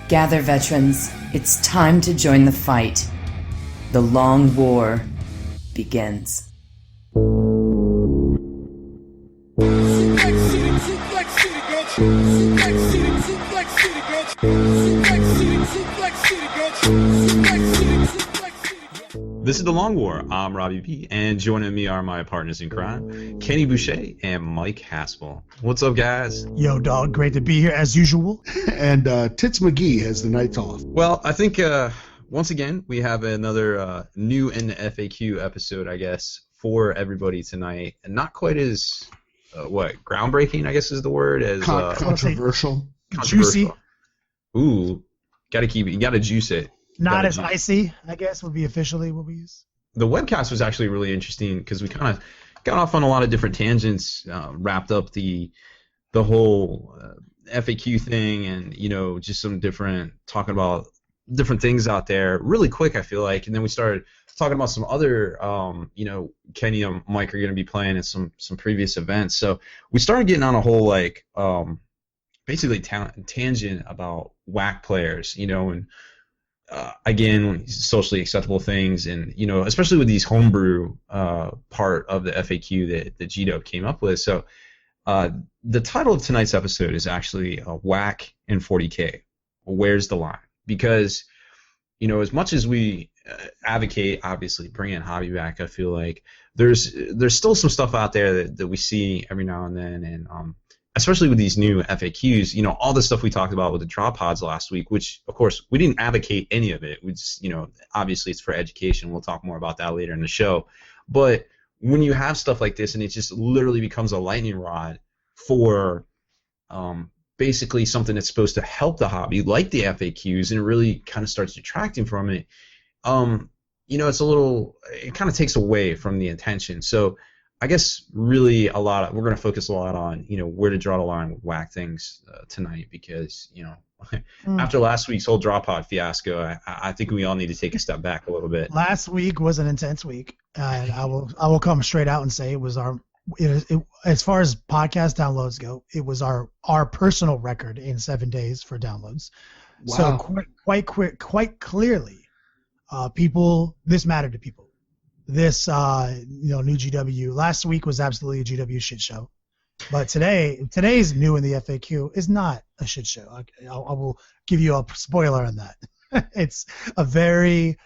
Gather, veterans. It's time to join the fight. The long war begins. This is The Long War. I'm Robbie P, and joining me are my partners in crime, Kenny Boucher and Mike Haspel. What's up, guys? Yo, dog, great to be here as usual. And Tits McGee has the nights off. Well, I think once again we have another new in the FAQ episode, I guess, for everybody tonight. And not quite as groundbreaking, I guess is the word, as controversial. Juicy. Ooh, you gotta juice it. Not as icy, I guess, would be officially what we use. The webcast was actually really interesting because we kind of got off on a lot of different tangents, wrapped up the whole FAQ thing, and just some talking about different things out there really quick, I feel like, and then we started talking about some other, Kenny and Mike are going to be playing in some previous events, so we started getting on a whole basically tangent about WAAC players, and again, socially acceptable things, and especially with these homebrew part of the FAQ that GDOB came up with. So the title of tonight's episode is actually WAAC and 40k. Where's the line? Because as much as we advocate, obviously, bringing hobby back, I feel like there's still some stuff out there that we see every now and then, and especially with these new FAQs, all the stuff we talked about with the drop pods last week, which, of course, we didn't advocate any of it. We just, obviously it's for education. We'll talk more about that later in the show. But when you have stuff like this and it just literally becomes a lightning rod for basically something that's supposed to help the hobby, like the FAQs, and it really kind of starts detracting from it, it kind of takes away from the intention. So I guess really we're going to focus a lot on where to draw the line with WAAC things tonight, because after last week's whole drop pod fiasco, I think we all need to take a step back a little bit. Last week was an intense week, and I will come straight out and say it was as far as podcast downloads go, it was our personal record in 7 days for downloads. Wow. So quite clearly, this mattered to people. This new GW last week was absolutely a GW shit show, but today's new in the FAQ is not a shit show. I will give you a spoiler on that. It's a very,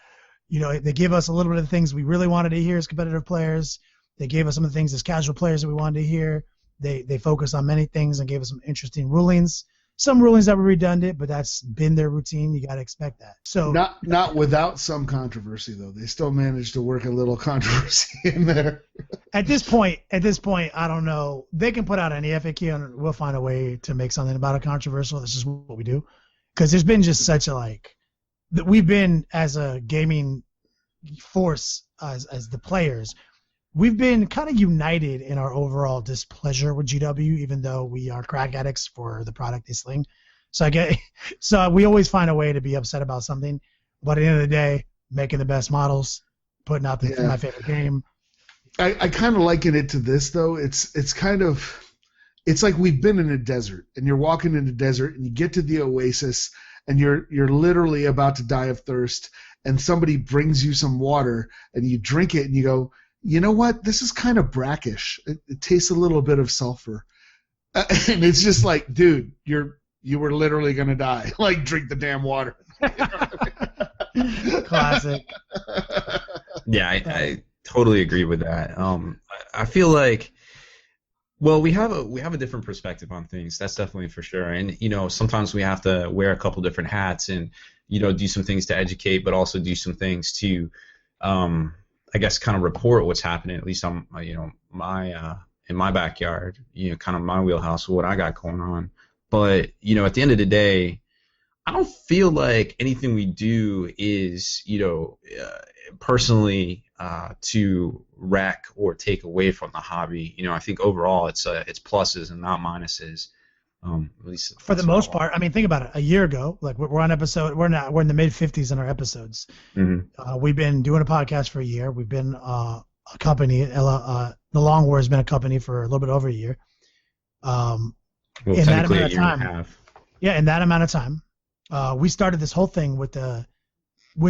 they give us a little bit of the things we really wanted to hear as competitive players. They gave us some of the things as casual players that we wanted to hear. They focused on many things and gave us some interesting rulings. Some rulings that were redundant, but that's been their routine. You got to expect that. So not without some controversy, though. They still managed to work a little controversy in there. At this point, I don't know. They can put out any FAQ, and we'll find a way to make something about it controversial. This is what we do, because there's been just such a that we've been, as a gaming force, as the players, we've been kind of united in our overall displeasure with GW, even though we are crack addicts for the product they sling. So we always find a way to be upset about something, but at the end of the day, making the best models, putting out my favorite game. I kind of liken it to this, though. It's like we've been in a desert, and you're walking in the desert, and you get to the oasis, and you're literally about to die of thirst, and somebody brings you some water, and you drink it, and you go, you know what? This is kind of brackish. It tastes a little bit of sulfur, and it's just like, dude, you were literally gonna die. Drink the damn water. Classic. Yeah, I totally agree with that. I feel like, well, we have a different perspective on things. That's definitely for sure. And sometimes we have to wear a couple different hats, and do some things to educate, but also do some things to I guess kind of report what's happening, at least on my in my backyard, kind of my wheelhouse, what I got going on. But at the end of the day, I don't feel like anything we do is personally to wreck or take away from the hobby. I think overall it's pluses and not minuses. At least for the most part. I mean, think about it. A year ago, we're on episode, we're in the mid-50s in our episodes. Mm-hmm. We've been doing a podcast for a year. We've been a company. The Long War has been a company for a little bit over a year. Well, in that amount of time, yeah, in that amount of time, we started this whole thing with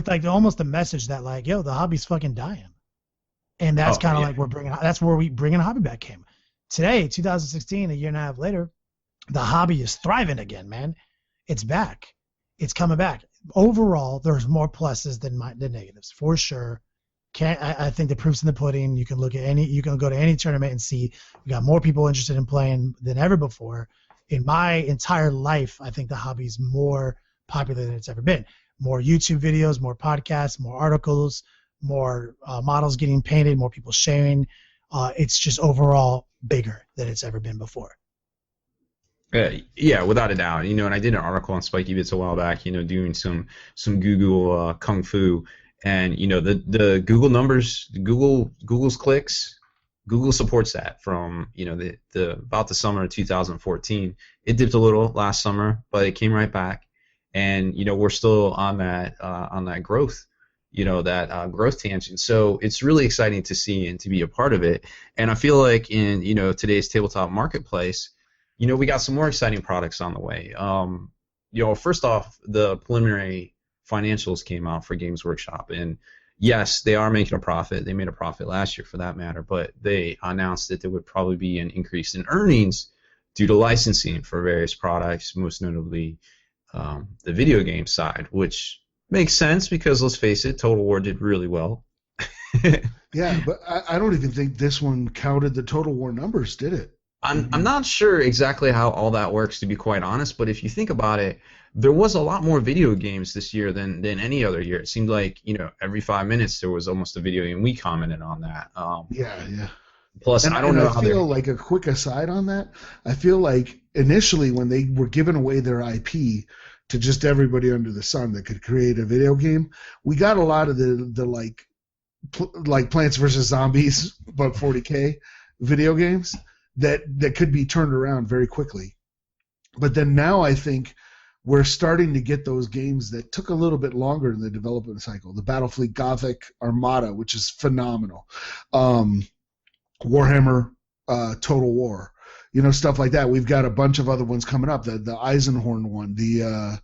like almost a message that like, yo, the hobby's fucking dying. And that's kind of like that's where we bringing a hobby back came. Today, 2016, a year and a half later, the hobby is thriving again, man. It's back. It's coming back. Overall, there's more pluses than negatives, for sure. I think the proof's in the pudding. You can go to any tournament and see we got more people interested in playing than ever before. In my entire life, I think the hobby's more popular than it's ever been. More YouTube videos, more podcasts, more articles, more models getting painted, more people sharing. It's just overall bigger than it's ever been before. Yeah, without a doubt. And I did an article on Spikey Bits a while back, doing some Google kung fu, and the Google numbers, Google's clicks, Google supports that from about the summer of 2014. It dipped a little last summer, but it came right back, and we're still on that growth. That growth tangent. So it's really exciting to see and to be a part of it. And I feel like in today's tabletop marketplace, we got some more exciting products on the way. First off, the preliminary financials came out for Games Workshop, and yes, they are making a profit. They made a profit last year, for that matter, but they announced that there would probably be an increase in earnings due to licensing for various products, most notably the video game side, which makes sense because, let's face it, Total War did really well. Yeah, but I don't even think this one counted the Total War numbers, did it? I'm not sure exactly how all that works, to be quite honest, but if you think about it, there was a lot more video games this year than any other year. It seemed like, every 5 minutes there was almost a video game. We commented on that. Yeah. Plus, I don't know how I feel like a quick aside on that, I feel like initially when they were giving away their IP to just everybody under the sun that could create a video game, we got a lot of the like Plants vs. Zombies, but 40k video games that could be turned around very quickly. But then now I think we're starting to get those games that took a little bit longer in the development cycle. The Battlefleet Gothic Armada, which is phenomenal. Warhammer Total War. Stuff like that. We've got a bunch of other ones coming up. The Eisenhorn one, the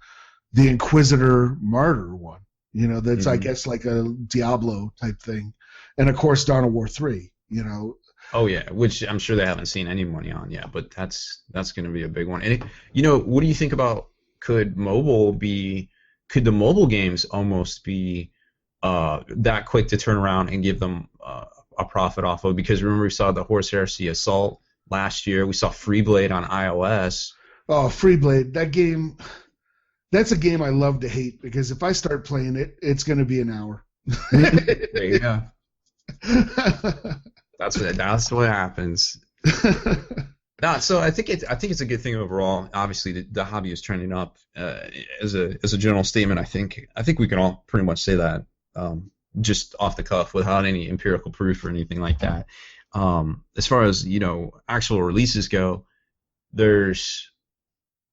Inquisitor Martyr one. That's I guess like a Diablo type thing. And of course Dawn of War 3, Oh yeah, which I'm sure they haven't seen any money on yet, but that's going to be a big one. And what do you think about could the mobile games almost be that quick to turn around and give them a profit off of? Because remember, we saw the Horse Heresy Assault last year. We saw Freeblade on iOS. Oh, Freeblade, that game. That's a game I love to hate, because if I start playing it, it's going to be an hour. There you go. That's what happens. No, so I think it's a good thing overall. Obviously, the hobby is trending up. As a general statement, I think we can all pretty much say that just off the cuff without any empirical proof or anything like that. As far as actual releases go, there's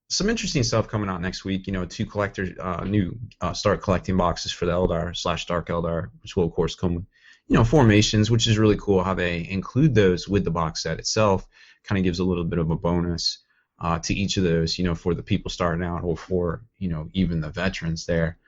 some interesting stuff coming out next week. 2 new start collecting boxes for the Eldar / Dark Eldar, which will of course come with formations, which is really cool how they include those with the box set itself. Kind of gives a little bit of a bonus to each of those, for the people starting out, or for even the veterans there.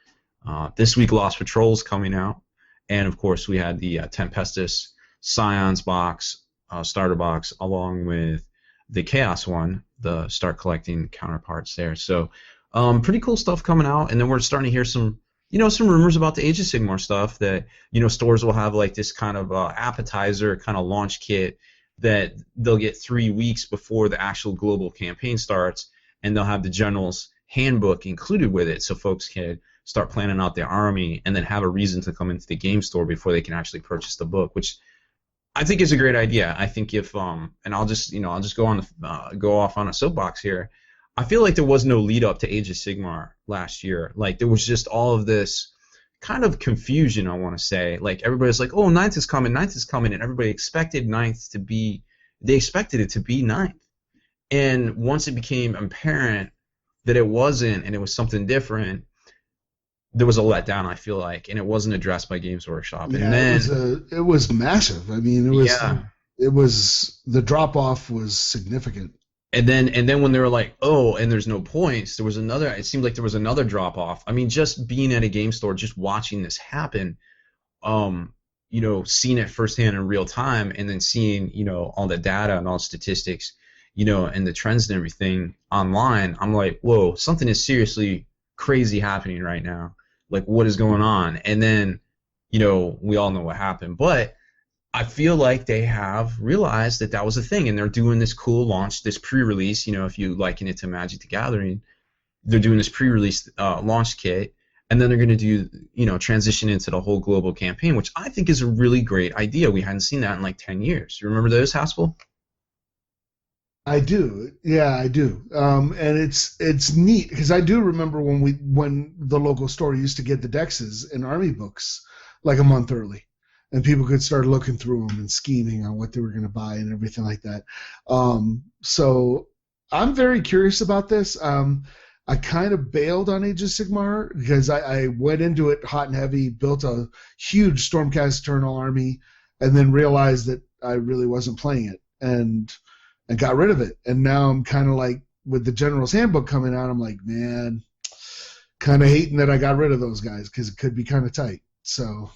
This week, Lost Patrol's coming out, and of course we had the Tempestus Scions box, starter box, along with the Chaos one, the start collecting counterparts there. So pretty cool stuff coming out, and then we're starting to hear some rumors about the Age of Sigmar stuff that, stores will have like this kind of appetizer kind of launch kit that they'll get 3 weeks before the actual global campaign starts, and they'll have the General's Handbook included with it, so folks can start planning out their army and then have a reason to come into the game store before they can actually purchase the book, which I think is a great idea. I think if and I'll just go off on a soapbox here. I feel like there was no lead up to Age of Sigmar last year. Like, there was just all of this kind of confusion, I want to say. Like, everybody's like, oh, Ninth is coming, and everybody expected Ninth to be, they expected it to be Ninth. And once it became apparent that it wasn't, and it was something different, there was a letdown, I feel like, and it wasn't addressed by Games Workshop. Yeah, and then it was massive. I mean, it was the drop off was significant. And then when they were like, oh, and there's no points, it seemed like there was another drop off. I mean, just being at a game store, just watching this happen, seeing it firsthand in real time, and then seeing, all the data and all the statistics, and the trends and everything online, I'm like, whoa, something is seriously crazy happening right now. Like, what is going on? And then, we all know what happened. But I feel like they have realized that was a thing, and they're doing this cool launch, this pre-release. If you liken it to Magic the Gathering, they're doing this pre-release launch kit, and then they're going to do, transition into the whole global campaign, which I think is a really great idea. We hadn't seen that in like 10 years. You remember those, Haspel? I do. Yeah, I do. And it's neat because I do remember when the local store used to get the Dexes and Army books like a month early. And people could start looking through them and scheming on what they were going to buy and everything like that. So I'm very curious about this. I kind of bailed on Age of Sigmar because I went into it hot and heavy, built a huge Stormcast Eternal army, and then realized that I really wasn't playing it and got rid of it. And now I'm kind of like, with the General's Handbook coming out, I'm like, man, kind of hating that I got rid of those guys because it could be kind of tight. So...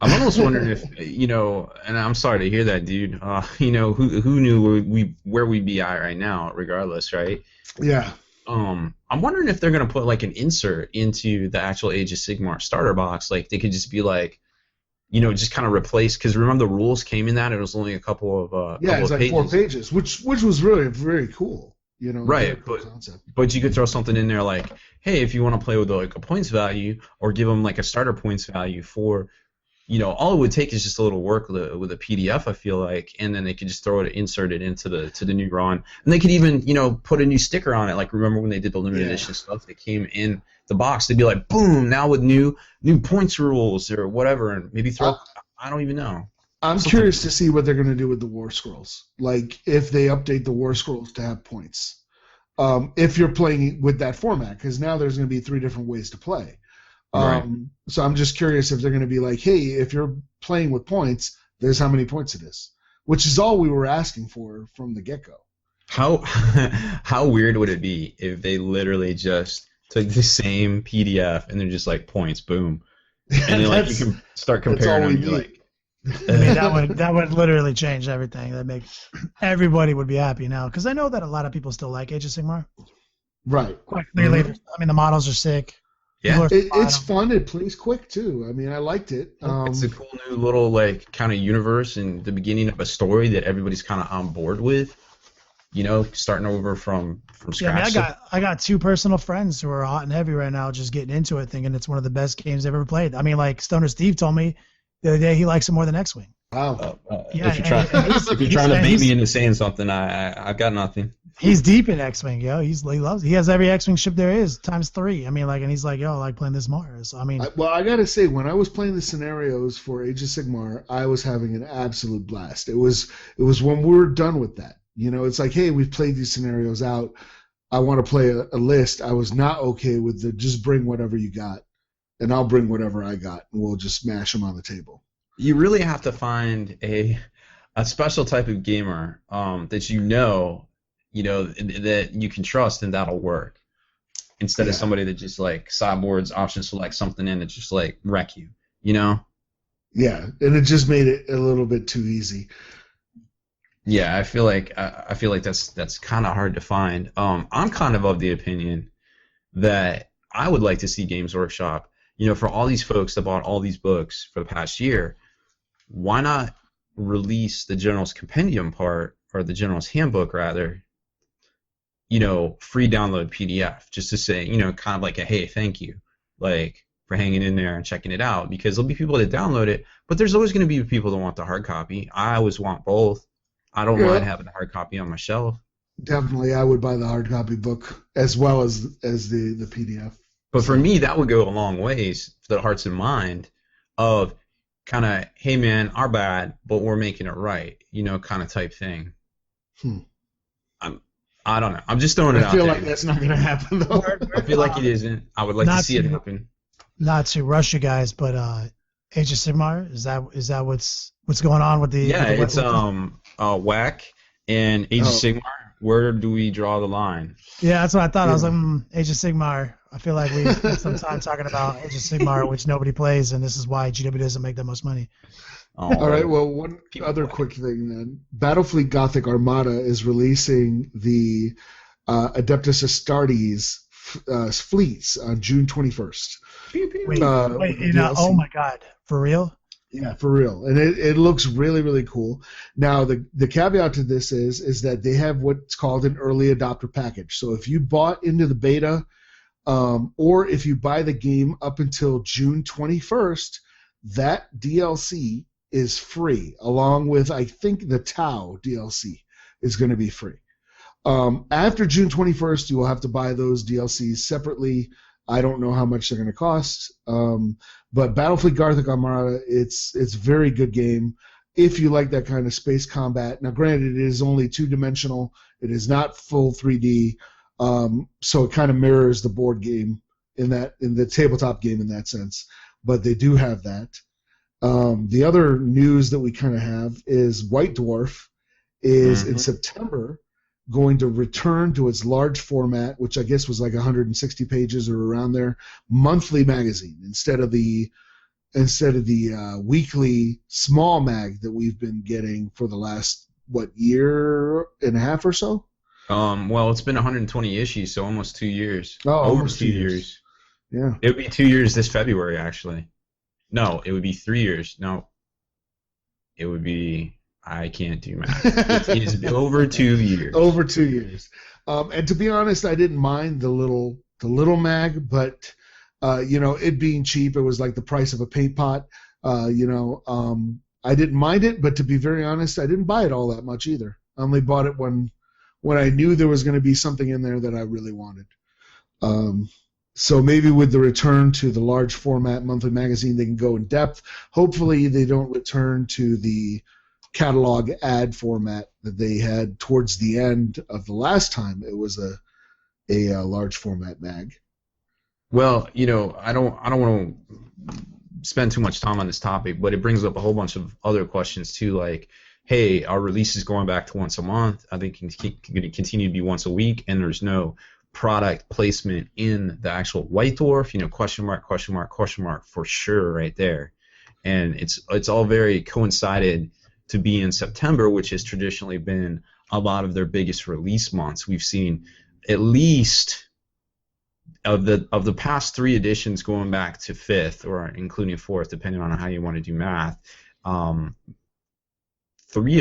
I'm almost wondering if, and I'm sorry to hear that, dude. Who knew where we'd be at right now, regardless, right? Yeah. I'm wondering if they're gonna put like an insert into the actual Age of Sigmar starter box. Like they could just be like, just kind of replace. Because remember the rules came in that it was only a couple of it's like pages. 4 pages, which was really very cool. Right, but you could throw something in there like, hey, if you want to play with like a points value, or give them like a starter points value for. All it would take is just a little work with a PDF, I feel like, and then they could just insert it into the new run. And they could even, put a new sticker on it. Like, remember when they did the limited edition stuff that came in the box? They'd be like, boom, now with new points rules or whatever, and maybe I don't even know. I'm curious to see what they're going to do with the War Scrolls. Like, if they update the War Scrolls to have points. If you're playing with that format, because now there's going to be 3 different ways to play. Right. So I'm just curious if they're going to be like, hey, if you're playing with points, there's how many points it is, which is all we were asking for from the get-go. How weird would it be if they literally just took the same PDF and they're just like points, boom, and then like you can start comparing them. You're like, I mean, that would literally change everything. That makes everybody would be happy now because I know that a lot of people still like Age of Sigmar. Right. Quite clearly, I mean the models are sick. Yeah, it's fun. It plays quick too. I mean, I liked it. It's a cool new little like kind of universe and the beginning of a story that everybody's kind of on board with. Starting over from scratch. Yeah, I mean, I got 2 personal friends who are hot and heavy right now, just getting into it, thinking it's one of the best games they've ever played. I mean, like Stoner Steve told me the other day he likes it more than X-Wing. Wow. If you're trying to bait me into saying something, I've got nothing. He's deep in X-Wing, yo. He loves it. He has every X-Wing ship there is times 3. I mean, like, and he's like, yo, I like playing this more. So I mean, I gotta say, when I was playing the scenarios for Age of Sigmar, I was having an absolute blast. It was when we were done with that. It's like, hey, we've played these scenarios out. I want to play a list. I was not okay with the just bring whatever you got, and I'll bring whatever I got, and we'll just smash them on the table. You really have to find a special type of gamer that that you can trust and that'll work, instead of somebody that just like sideboards option select something in and just like wreck you. Yeah, and it just made it a little bit too easy. Yeah, I feel like that's kind of hard to find. I'm kind of the opinion that I would like to see Games Workshop, for all these folks that bought all these books for the past year, why not release the General's Compendium part, or the General's Handbook rather, free download PDF, just to say, kind of like a hey, thank you, like for hanging in there and checking it out, because there'll be people that download it, but there's always going to be people that want the hard copy. I always want both. I don't mind having the hard copy on my shelf. Definitely, I would buy the hard copy book as well as the PDF. But for me, that would go a long ways for the hearts and mind of kind of, hey man, our bad, but we're making it right, kind of type thing. I don't know. I'm just throwing it out there. I feel like that's not going to happen, though. I feel like it isn't. I would like to see it happen. Not to rush you guys, but Age of Sigmar, is that what's going on with the? Yeah, it's WAAC and Age of Sigmar. where do we draw the line? Yeah, that's what I thought. I was like, Age of Sigmar. I feel like we spent some time talking about Age of Sigmar, which nobody plays, and this is why GW doesn't make that much money. Oh, All right, well, one other quick thing then. Battlefleet Gothic Armada is releasing the Adeptus Astartes fleets on June 21st. Wait, oh my God, for real? Yeah, for real. And it looks really, really cool. Now, the caveat to this is that they have what's called an early adopter package. So if you bought into the beta, or if you buy the game up until June 21st, that DLC is free, along with, I think, the Tau DLC is going to be free. After June 21st, you will have to buy those DLCs separately. I don't know how much they're going to cost. But Battlefleet Gothic Armada, it's a very good game if you like that kind of space combat. Now, granted, it is only two-dimensional. It is not full 3D, so it kind of mirrors the board game in the tabletop game in that sense. But they do have that. The other news that we kind of have is White Dwarf is in September going to return to its large format, which I guess was like 160 pages or around there, monthly magazine instead of the weekly small mag that we've been getting for the last year and a half or so. Well, it's been 120 issues, so almost 2 years. Oh, over almost 2 years. Yeah, it would be 2 years this February, actually. No, it would be 3 years. No, it would be. I can't do math. It is over 2 years. Over 2 years. And to be honest, I didn't mind the little mag, but it being cheap, it was like the price of a paint pot. I didn't mind it, but to be very honest, I didn't buy it all that much either. I only bought it when I knew there was going to be something in there that I really wanted. So maybe with the return to the large format monthly magazine, they can go in depth. Hopefully, they don't return to the catalog ad format that they had towards the end of the last time it was a large format mag. Well, I don't want to spend too much time on this topic, but it brings up a whole bunch of other questions too, like, hey, our release is going back to once a month. I think it's going to continue to be once a week, and there's no product placement in the actual White Dwarf. Question mark, question mark, question mark for sure right there. And it's all very coincided to be in September, which has traditionally been a lot of their biggest release months. We've seen at least of the past 3 editions going back to 5th, or including 4th, depending on how you want to do math. 2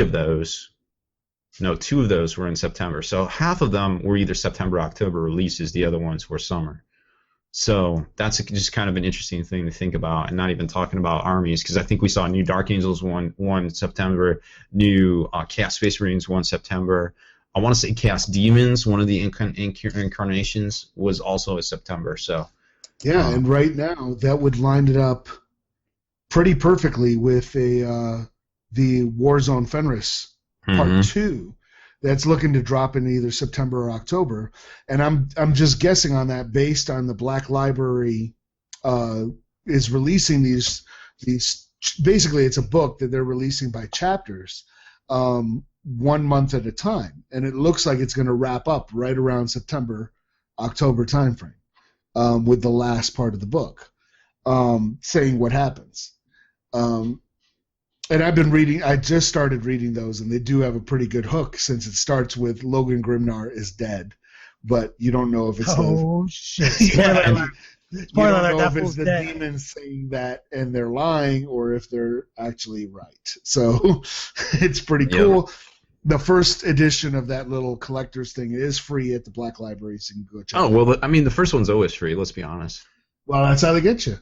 of those were in September. So half of them were either September, October releases. The other ones were summer. So that's just kind of an interesting thing to think about, and not even talking about armies, because I think we saw new Dark Angels one in September, new Chaos Space Marines 1 September. I want to say Chaos Demons, one of the incarnations, was also in September. So yeah, and right now that would line it up pretty perfectly with the Warzone Fenris Part 2. That's looking to drop in either September or October, and I'm just guessing on that based on the Black Library is releasing these. Basically, it's a book that they're releasing by chapters, 1 month at a time, and it looks like it's going to wrap up right around September, October timeframe, with the last part of the book, saying what happens. And I just started reading those, and they do have a pretty good hook, since it starts with Logan Grimnar is dead, but you don't know if it's shit. Spoiler alert, if it's the demons saying that and they're lying, or if they're actually right. So it's pretty cool. The first edition of that little collector's thing is free at the Black Library, so you can go check it out. Well, I mean, the first one's always free, let's be honest. Well, that's how they get you.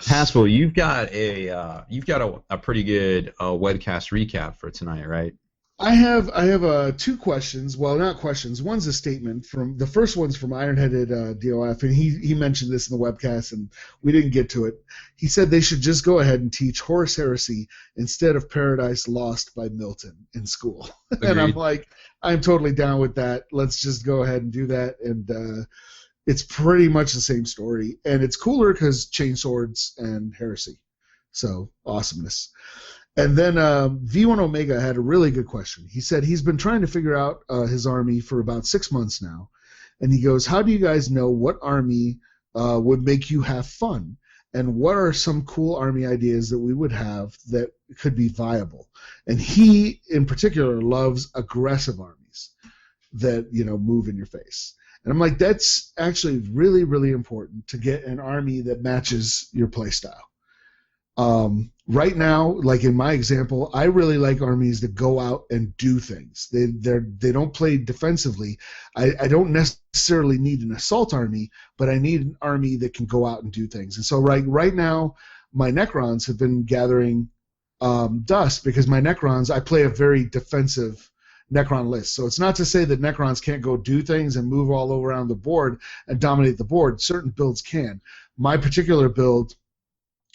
Haspel, you've got a pretty good webcast recap for tonight, right? I have 2 questions. Well, not questions. One's a statement. The first one's from Ironheaded DOF, and he mentioned this in the webcast, and we didn't get to it. He said they should just go ahead and teach Horus Heresy instead of Paradise Lost by Milton in school. And I'm like, I'm totally down with that. Let's just go ahead and do that, and it's pretty much the same story, and it's cooler because chainswords and heresy. So, awesomeness. And then V1 Omega had a really good question. He said he's been trying to figure out his army for about 6 months now. And he goes, how do you guys know what army would make you have fun? And what are some cool army ideas that we would have that could be viable? And he, in particular, loves aggressive armies that, you know, move in your face. And I'm like, that's actually really, really important to get an army that matches your playstyle. Right now, like in my example, I really like armies that go out and do things. They don't play defensively. I don't necessarily need an assault army, but I need an army that can go out and do things. And so right now, my Necrons have been gathering dust because my Necrons, I play a very defensive Necron list. So it's not to say that Necrons can't go do things and move all around the board and dominate the board. Certain builds can. My particular build,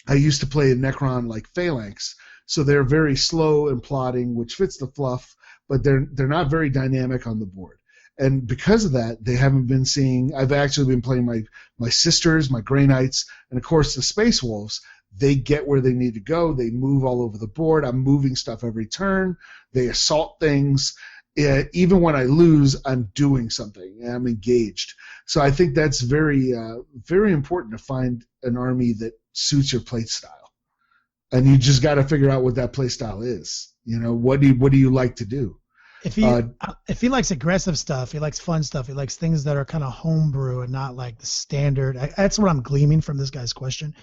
I used to play a Necron like Phalanx, so they're very slow and plodding, which fits the fluff, but they're not very dynamic on the board. And because of that, they haven't been seeing. I've actually been playing my Sisters, my Grey Knights, and of course the Space Wolves. They get where they need to go. They move all over the board. I'm moving stuff every turn. They assault things. Even when I lose, I'm doing something. I'm engaged. So I think that's very, very important to find an army that suits your play style, and you just got to figure out what that play style is. You know, what do you like to do? If he likes aggressive stuff, he likes fun stuff, he likes things that are kind of homebrew and not like the standard. That's what I'm gleaming from this guy's question,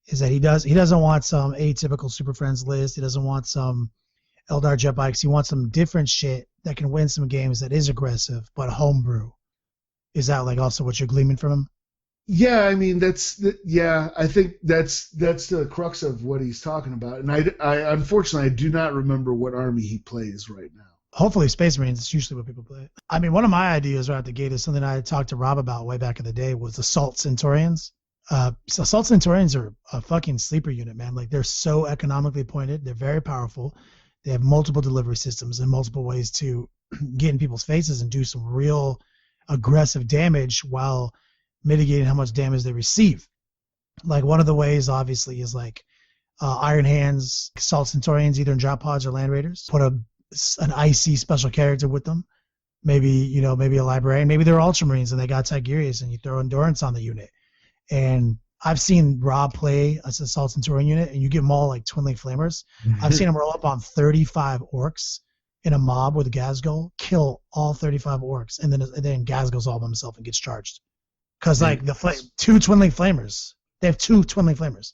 is that he doesn't want some atypical Super Friends list. He doesn't want some Eldar jet bikes. He wants some different shit that can win some games that is aggressive but homebrew. Is that like also what you're gleaming from him? Yeah, I mean I think that's the crux of what he's talking about. And I unfortunately I do not remember what army he plays right now. Hopefully Space Marines. It's usually what people play. I mean, one of my ideas right out the gate is something I talked to Rob about way back in the day was Assault Centaurians. So Assault Centaurians are a fucking sleeper unit, man. Like, they're so economically pointed. They're very powerful. They have multiple delivery systems and multiple ways to get in people's faces and do some real aggressive damage while mitigating how much damage they receive. Like, one of the ways, obviously, is like Iron Hands, Assault Centaurians, either in drop pods or Land Raiders. Put an icy special character with them. Maybe a librarian. Maybe they're Ultramarines and they got Tigurius, and you throw Endurance on the unit. And I've seen Rob play as an Assault Centurion unit, and you give them all like Twinling Flamers. I've seen him roll up on 35 orcs in a mob with a Gazgul, kill all 35 orcs, and then Gazgul's all by himself and gets charged. Because like two Twinling Flamers, they have two Twinling Flamers.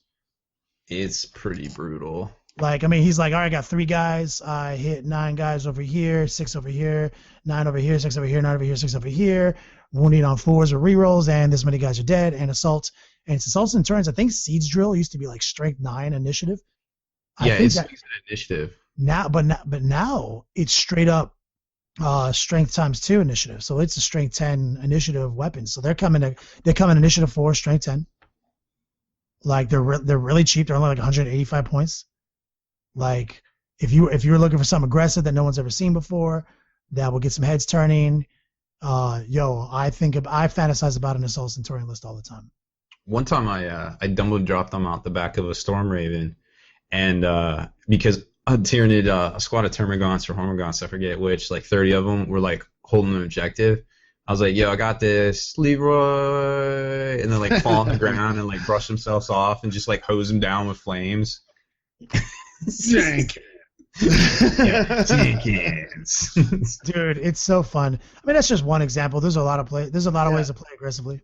It's pretty brutal. Like, I mean, he's like, all right, I got 3 guys. I hit 9 guys over here, 6 over here, 9 over here, 6 over here, 9 over here, 6 over here. Wounding on 4s or rerolls, and this many guys are dead. And assault, and it's assaults and turns. I think Siege Drill used to be like strength 9 initiative. Yeah, it's an initiative now, but now it's straight up strength times 2 initiative. So it's a strength 10 initiative weapon. So they're coming initiative 4, strength 10. Like, they're really cheap. They're only like 185 points. Like, if you're looking for something aggressive that no one's ever seen before, that will get some heads turning. I fantasize about an Assault Centurion list all the time. One time I double dropped them out the back of a Storm Raven, and because a Tyranid, a squad of Termagants or Hormagaunts, I forget which, like 30 of them were like holding an objective. I was like, yo, I got this, Leroy, and then like fall on the ground and like brush themselves off and just like hose them down with flames. Jank. Jenkins. Dude, it's so fun. I mean, that's just one example. There's a lot of ways to play aggressively.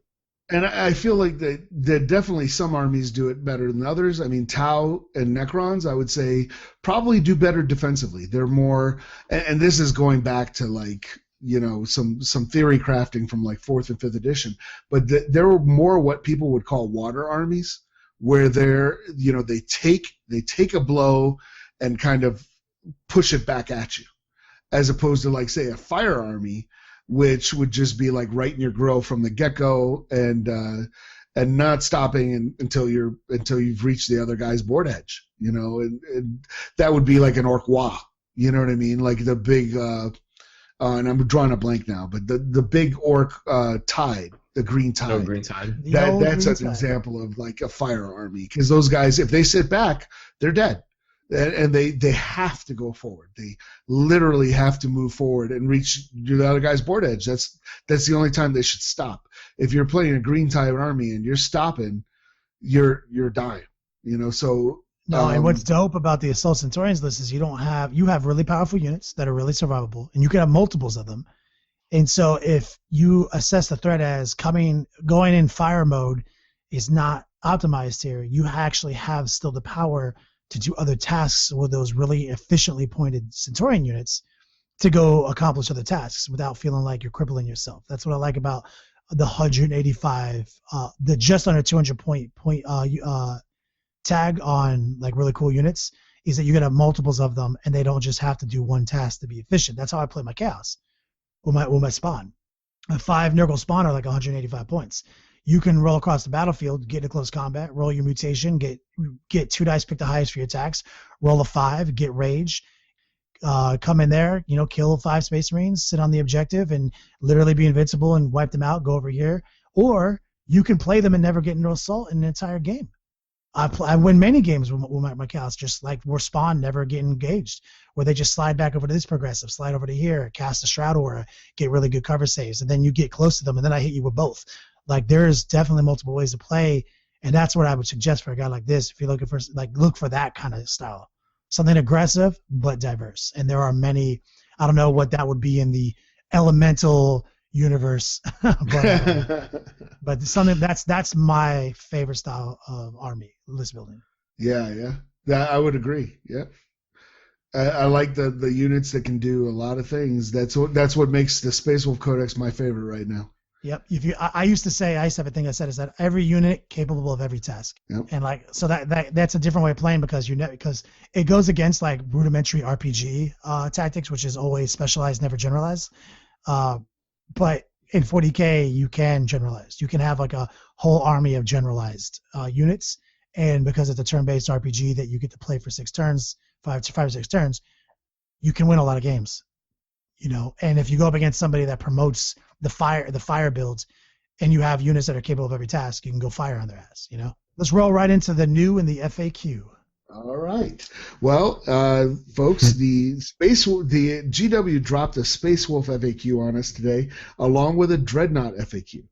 And I feel like that definitely some armies do it better than others. I mean, Tau and Necrons, I would say, probably do better defensively. They're more, and this is going back to like, you know, some theory crafting from like 4th and 5th edition, but they're more what people would call water armies, where they take a blow and kind of push it back at you, as opposed to like, say, a fire army, which would just be like right in your grill from the get-go and not stopping until you've reached the other guy's board edge, you know, and that would be like an Orc Wa, you know what I mean, like the big and I'm drawing a blank now, but the big Orc Tide, the Green Tide. Oh, Green Tide. That's an example of like a fire army, because those guys, if they sit back, they're dead. and they have to go forward. They literally have to move forward and reach the other guy's board edge. That's the only time they should stop. If you're playing a green tide army and you're stopping, you're dying. So. No, and what's dope about the Assault Centurions list is you have really powerful units that are really survivable, and you can have multiples of them. And so if you assess the threat as going in fire mode is not optimized here, you actually have still the power to do other tasks with those really efficiently pointed Centurion units to go accomplish other tasks without feeling like you're crippling yourself. That's what I like about the 185, the just under 200 point tag on like really cool units, is that you can have multiples of them and they don't just have to do one task to be efficient. That's how I play my Chaos with my spawn. A 5 Nurgle spawn are like 185 points. You can roll across the battlefield, get into close combat, roll your mutation, get 2 dice, pick the highest for your attacks, roll a 5, get rage, come in there, kill 5 Space Marines, sit on the objective and literally be invincible and wipe them out, go over here. Or you can play them and never get into assault in an entire game. I win many games with my Chaos, just like where spawn never get engaged, where they just slide back over to this progressive, slide over to here, cast a Shroud Aura, get really good cover saves, and then you get close to them, and then I hit you with both. Like, there's definitely multiple ways to play, and that's what I would suggest for a guy like this. If you're looking for, look for that kind of style, something aggressive but diverse. And there are many. I don't know what that would be in the elemental universe, but something that's my favorite style of army list building. Yeah, I would agree. Yeah, I like the units that can do a lot of things. That's what makes the Space Wolf Codex my favorite right now. Yep. I used to have a thing I said is that every unit capable of every task. Yep. And so that's a different way of playing because it goes against like rudimentary RPG tactics, which is always specialized, never generalized. But in 40k, you can generalize. You can have like a whole army of generalized units, and because it's a turn-based RPG that you get to play for 6 turns, 5 or 6 turns, you can win a lot of games. And if you go up against somebody that promotes the fire builds, and you have units that are capable of every task, you can go fire on their ass. Let's roll right into the new and the FAQ. All right. Well, folks, the GW dropped a Space Wolf FAQ on us today, along with a Dreadnought FAQ.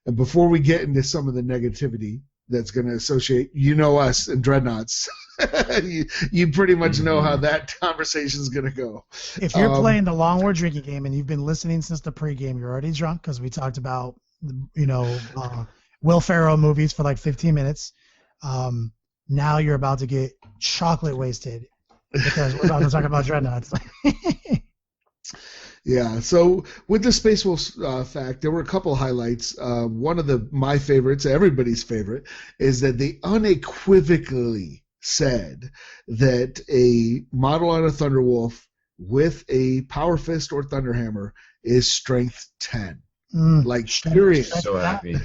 And before we get into some of the negativity that's going to associate, us and Dreadnoughts, you pretty much know how that conversation is going to go. If you're playing the Long War drinking game and you've been listening since the pregame, you're already drunk because we talked about, Will Ferrell movies for like 15 minutes. Now you're about to get chocolate wasted because we're about to talk about Dreadnoughts. Yeah, so with the Space Wolves fact, there were a couple highlights. One of my favorites, everybody's favorite, is that they unequivocally said that a model on a Thunderwolf with a Power Fist or Thunderhammer is strength 10. Period. So happy.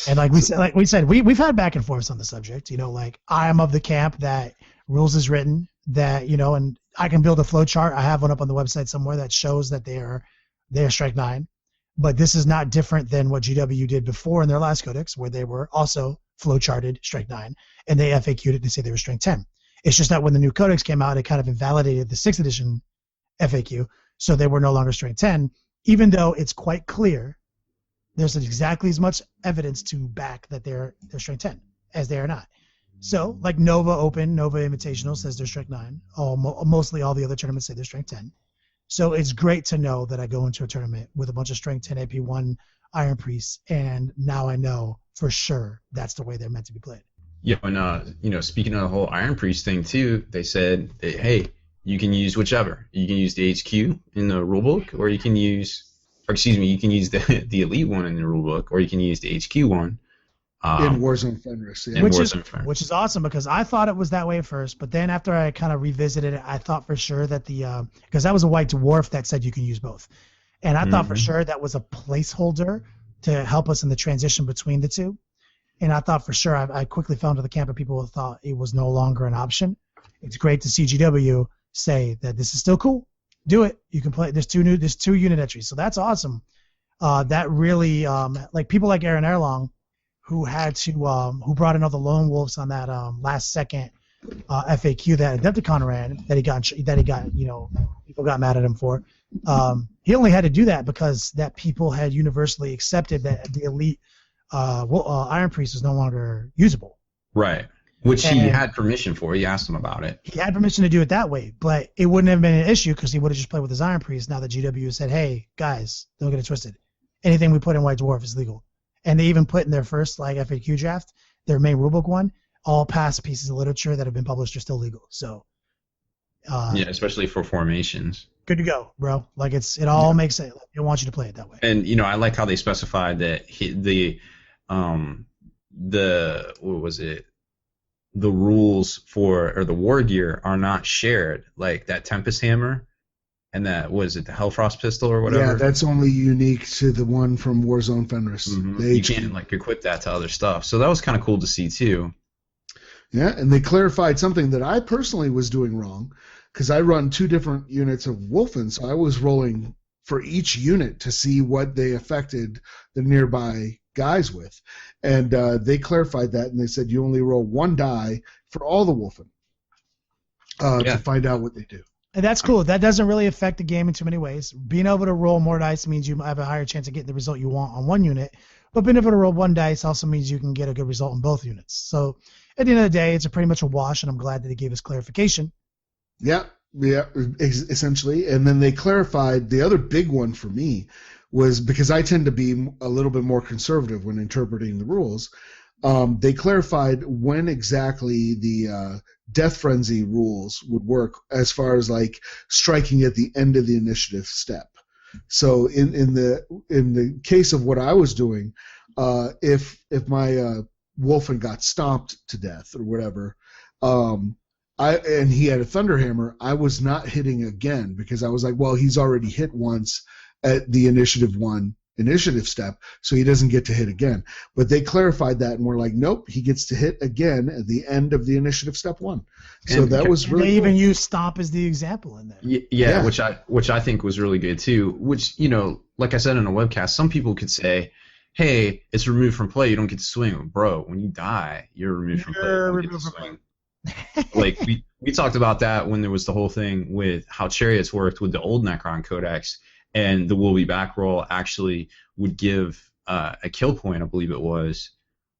And like we said, we've had back and forth on the subject. I am of the camp that rules is written, that and I can build a flow chart. I have one up on the website somewhere that shows that they are strike 9, but this is not different than what GW did before in their last codex, where they were also flow charted strike 9, and they FAQ'd it to say they were strength 10. It's just that when the new codex came out, it kind of invalidated the 6th edition FAQ, so they were no longer strength 10, even though it's quite clear. There's exactly as much evidence to back that they're strength 10 as they are not. So, like Nova Open, Nova Invitational says they're strength 9. Mostly all the other tournaments say they're strength 10. So it's great to know that I go into a tournament with a bunch of strength 10 AP1 Iron Priests, and now I know for sure that's the way they're meant to be played. Yeah, and speaking of the whole Iron Priest thing too, they said that, hey, you can use whichever. You can use the HQ in the rulebook, or you can use the Elite one in the rulebook, or you can use the HQ one. In Warzone Fenris, yeah. Which is awesome, because I thought it was that way at first, but then after I kind of revisited it, I thought for sure that because that was a white dwarf that said you can use both, and I thought for sure that was a placeholder to help us in the transition between the two, and I thought for sure I quickly fell into the camp of people who thought it was no longer an option. It's great to see GW say that this is still cool. Do it. You can play. There's two unit entries, so that's awesome. That really like people like Aaron Erlong, who had to who brought in all the lone wolves on that last second FAQ that Adepticon ran that he got people got mad at him for. He only had to do that because that people had universally accepted that the elite Iron Priest was no longer usable. Right. Which he had permission for. He asked him about it. He had permission to do it that way, but it wouldn't have been an issue because he would have just played with his Iron Priest. Now the GW said, hey, guys, don't get it twisted. Anything we put in White Dwarf is legal. And they even put in their first FAQ draft, their main rulebook one, all past pieces of literature that have been published are still legal. So yeah, especially for formations. Good to go, bro. Like it all makes sense. They want you to play it that way. And I like how they specified that the rules or the war gear are not shared, like that Tempest Hammer and that, the Hellfrost pistol or whatever? Yeah, that's only unique to the one from Warzone Fenris. Mm-hmm. You can't equip that to other stuff. So that was kind of cool to see too. Yeah, and they clarified something that I personally was doing wrong because I run 2 different units of Wolfen, so I was rolling for each unit to see what they affected the nearby guys with. And they clarified that, and they said you only roll 1 die for all the Wolfen to find out what they do. And that's cool. That doesn't really affect the game in too many ways. Being able to roll more dice means you have a higher chance of getting the result you want on one unit, but being able to roll 1 dice also means you can get a good result on both units. So at the end of the day, it's pretty much a wash, and I'm glad that they gave us clarification. Yeah, essentially. And then they clarified the other big one for me was because I tend to be a little bit more conservative when interpreting the rules. They clarified when exactly the Death Frenzy rules would work as far as striking at the end of the initiative step. So in the case of what I was doing, if my Wolfen got stomped to death or whatever, and he had a Thunderhammer, I was not hitting again because I was like, well, he's already hit once at the initiative step, so he doesn't get to hit again. But they clarified that and were like, nope, he gets to hit again at the end of the initiative step 1. So that was really they cool. even used stomp as the example in there. Yeah, which I think was really good too. Which, like I said in a webcast, some people could say, hey, it's removed from play, you don't get to swing. Bro, when you die, you're removed from play. You don't get to swing. Like we talked about that when there was the whole thing with how chariots worked with the old Necron Codex, and the Will Be Back roll actually would give a kill point, I believe it was,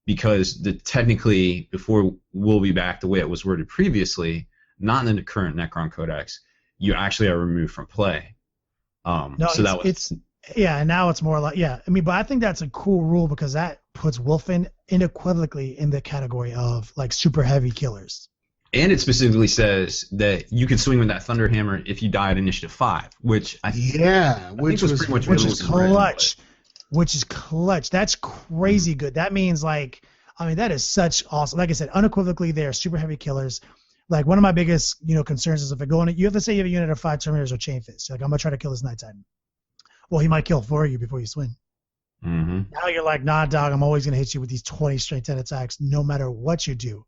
because technically before Will Be Back, the way it was worded previously, not in the current Necron Codex, you actually are removed from play. No, so that was and now it's more like but I think that's a cool rule because that puts Wolfen unequivocally in the category of super heavy killers. And it specifically says that you can swing with that Thunderhammer if you die at initiative 5, which I think was pretty much which is clutch. Which is clutch. That's crazy good. That means that is such awesome. Like I said, unequivocally they are super heavy killers. Like one of my biggest concerns is if I go in, you have to say you have a unit of 5 Terminators or Chain Fist. I'm gonna try to kill this Night Titan. Well, he might kill 4 of you before you swing. Mm-hmm. Now you're like, nah, dog, I'm always going to hit you with these 20 straight 10 attacks no matter what you do.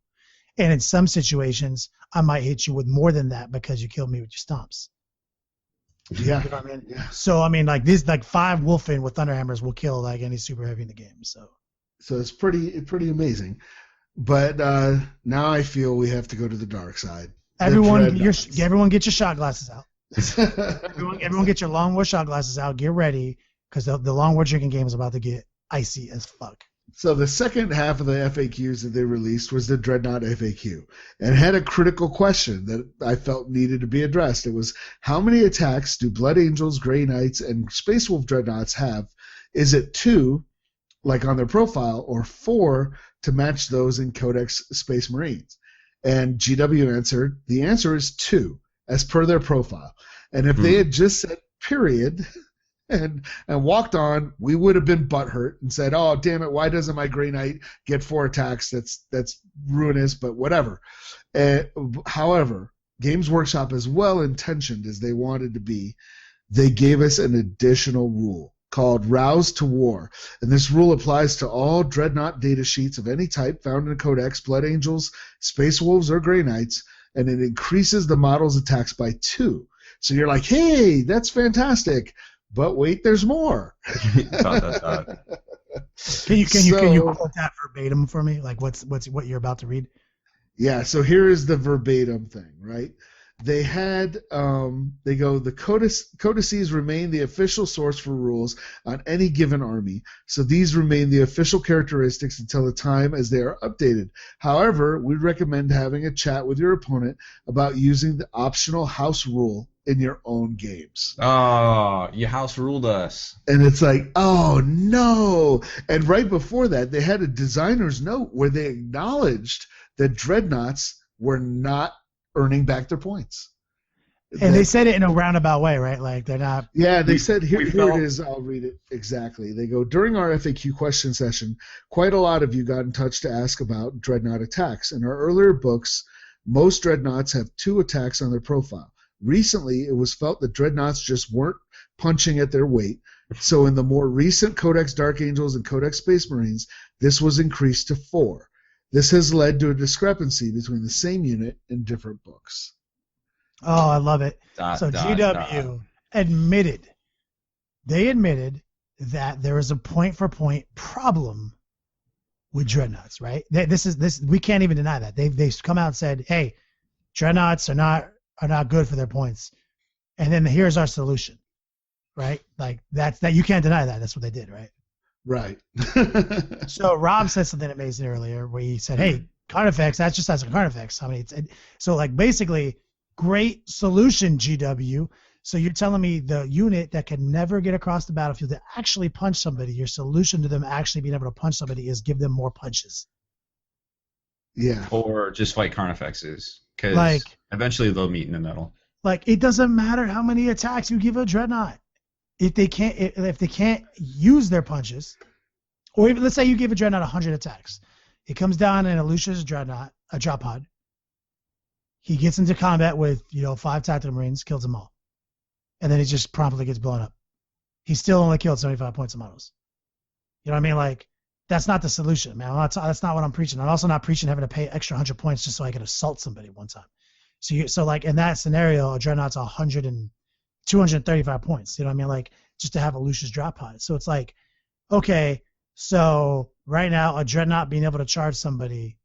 And in some situations, I might hit you with more than that because you killed me with your stomps. Yeah. You know what I mean? Yeah. So, these 5 Wolfen with Thunderhammers will kill any super heavy in the game. So it's pretty amazing. But now I feel we have to go to the dark side. Everyone get your shot glasses out. everyone get your Long War shot glasses out. Get ready because the Long War drinking game is about to get icy as fuck. So the second half of the FAQs that they released was the Dreadnought FAQ, and had a critical question that I felt needed to be addressed. It was, how many attacks do Blood Angels, Grey Knights, and Space Wolf Dreadnoughts have? Is it 2, like on their profile, or 4 to match those in Codex Space Marines? And GW answered, the answer is 2, as per their profile. And if they had just said period and walked on, we would have been butthurt and said, oh, damn it, why doesn't my Grey Knight get 4 attacks? That's ruinous, but whatever. However, Games Workshop, as well-intentioned as they wanted to be, they gave us an additional rule called Rouse to War. And this rule applies to all Dreadnought datasheets of any type found in a Codex, Blood Angels, Space Wolves, or Grey Knights, and it increases the model's attacks by 2. So you're like, hey, that's fantastic. But wait, there's more. Can you quote that verbatim for me? Like what you're about to read? Yeah, so here is the verbatim thing, right? They had, they go, the codices remain the official source for rules on any given army, so these remain the official characteristics until the time as they are updated. However, we recommend having a chat with your opponent about using the optional house rule in your own games. Oh, you house ruled us. And it's like, oh no! And right before that, they had a designer's note where they acknowledged that dreadnoughts were not earning back their points. And they said it in a roundabout way, right? Like they're not. Yeah, they said, here it is, I'll read it exactly. They go, during our FAQ question session, quite a lot of you got in touch to ask about dreadnought attacks. In our earlier books, most dreadnoughts have 2 attacks on their profile. Recently, it was felt that dreadnoughts just weren't punching at their weight. So in the more recent Codex Dark Angels and Codex Space Marines, this was increased to 4. This has led to a discrepancy between the same unit in different books. Oh, I love it. GW admitted that there is a point-for-point problem with dreadnoughts, right? This we can't even deny that. They've come out and said, hey, dreadnoughts are not good for their points. And then here's our solution, right? Like that you can't deny that. That's what they did, right? Right. So Rob said something amazing earlier where he said, hey, Carnifex, that's just as a Carnifex. I mean, so like basically great solution, GW. So you're telling me the unit that can never get across the battlefield to actually punch somebody, your solution to them actually being able to punch somebody is give them more punches. Yeah. Or just fight Carnifexes, because eventually they'll meet in the middle. Like it doesn't matter how many attacks you give a dreadnought. If they can't use their punches, or even let's say you give a dreadnought 100 attacks, it comes down in Alucia's dreadnought, a drop pod. He gets into combat with 5 tactical marines, kills them all, and then he just promptly gets blown up. He still only killed 75 points of models. You know what I mean? Like that's not the solution, man. That's not what I'm preaching. I'm also not preaching having to pay extra 100 points just so I can assault somebody one time. So like in that scenario, a dreadnought's 235 points. You know what I mean? Like just to have a Lucius drop pod. So it's like, okay, so right now a dreadnought being able to charge somebody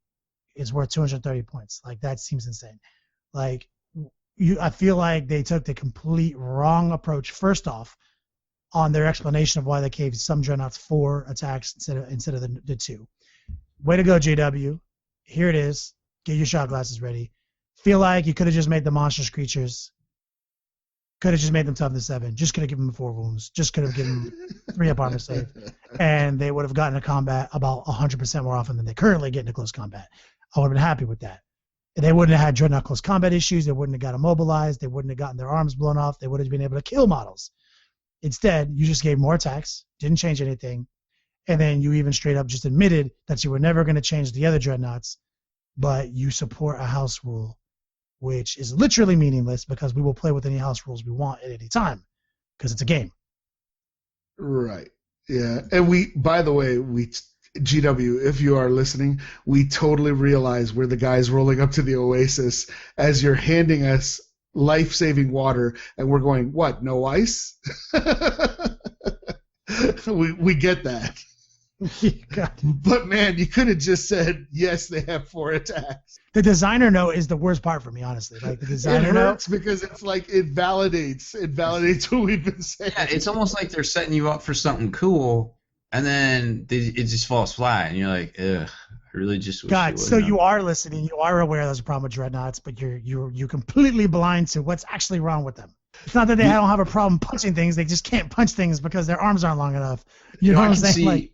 is worth 230 points. Like that seems insane. Like I feel like they took the complete wrong approach. First off, on their explanation of why they gave some dreadnoughts 4 attacks instead of the 2. Way to go, JW. Here it is. Get your shot glasses ready. Feel like you could have just made the monstrous creatures. Could have just made them toughness 7. Just could have given them 4 wounds. Just could have given them 3 up armor save. And they would have gotten to combat about 100% more often than they currently get into close combat. I would have been happy with that. They wouldn't have had dreadnought close combat issues. They wouldn't have got immobilized. They wouldn't have gotten their arms blown off. They would have been able to kill models. Instead, you just gave more attacks, didn't change anything, and then you even straight up just admitted that you were never going to change the other dreadnoughts, but you support a house rule, which is literally meaningless because we will play with any house rules we want at any time because it's a game. Right. Yeah. And by the way, GW, if you are listening, we totally realize we're the guys rolling up to the Oasis as you're handing us life-saving water, and we're going, what, no ice? we get that. But man, you could have just said, yes, they have 4 attacks. The designer note is the worst part for me, honestly. Like the designer it hurts because it's like it validates what we've been saying. Yeah, it's almost like they're setting you up for something cool, and then it just falls flat, and you're like, ugh. I really just wish God, so you are listening, you are aware there's a problem with dreadnoughts, but you're completely blind to what's actually wrong with them. It's not that they don't have a problem punching things; they just can't punch things because their arms aren't long enough. You know what I'm saying?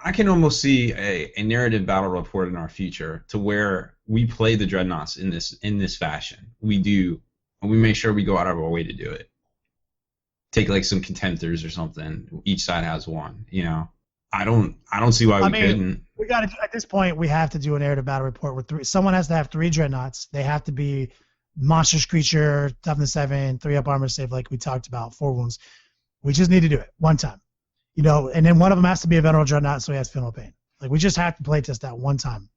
I can almost see a narrative battle report in our future to where we play the dreadnoughts in this fashion. We do, and we make sure we go out of our way to do it. Take like some contenders or something. Each side has one. I don't see why we couldn't. We got to, at this point, we have to do a narrative battle report with 3. Someone has to have 3 dreadnoughts. They have to be monstrous creature, toughness 7, 3 up armor save, like we talked about, 4 wounds. We just need to do it one time, and then one of them has to be a venerable dreadnought, so he has feel no pain. Like we just have to play test that one time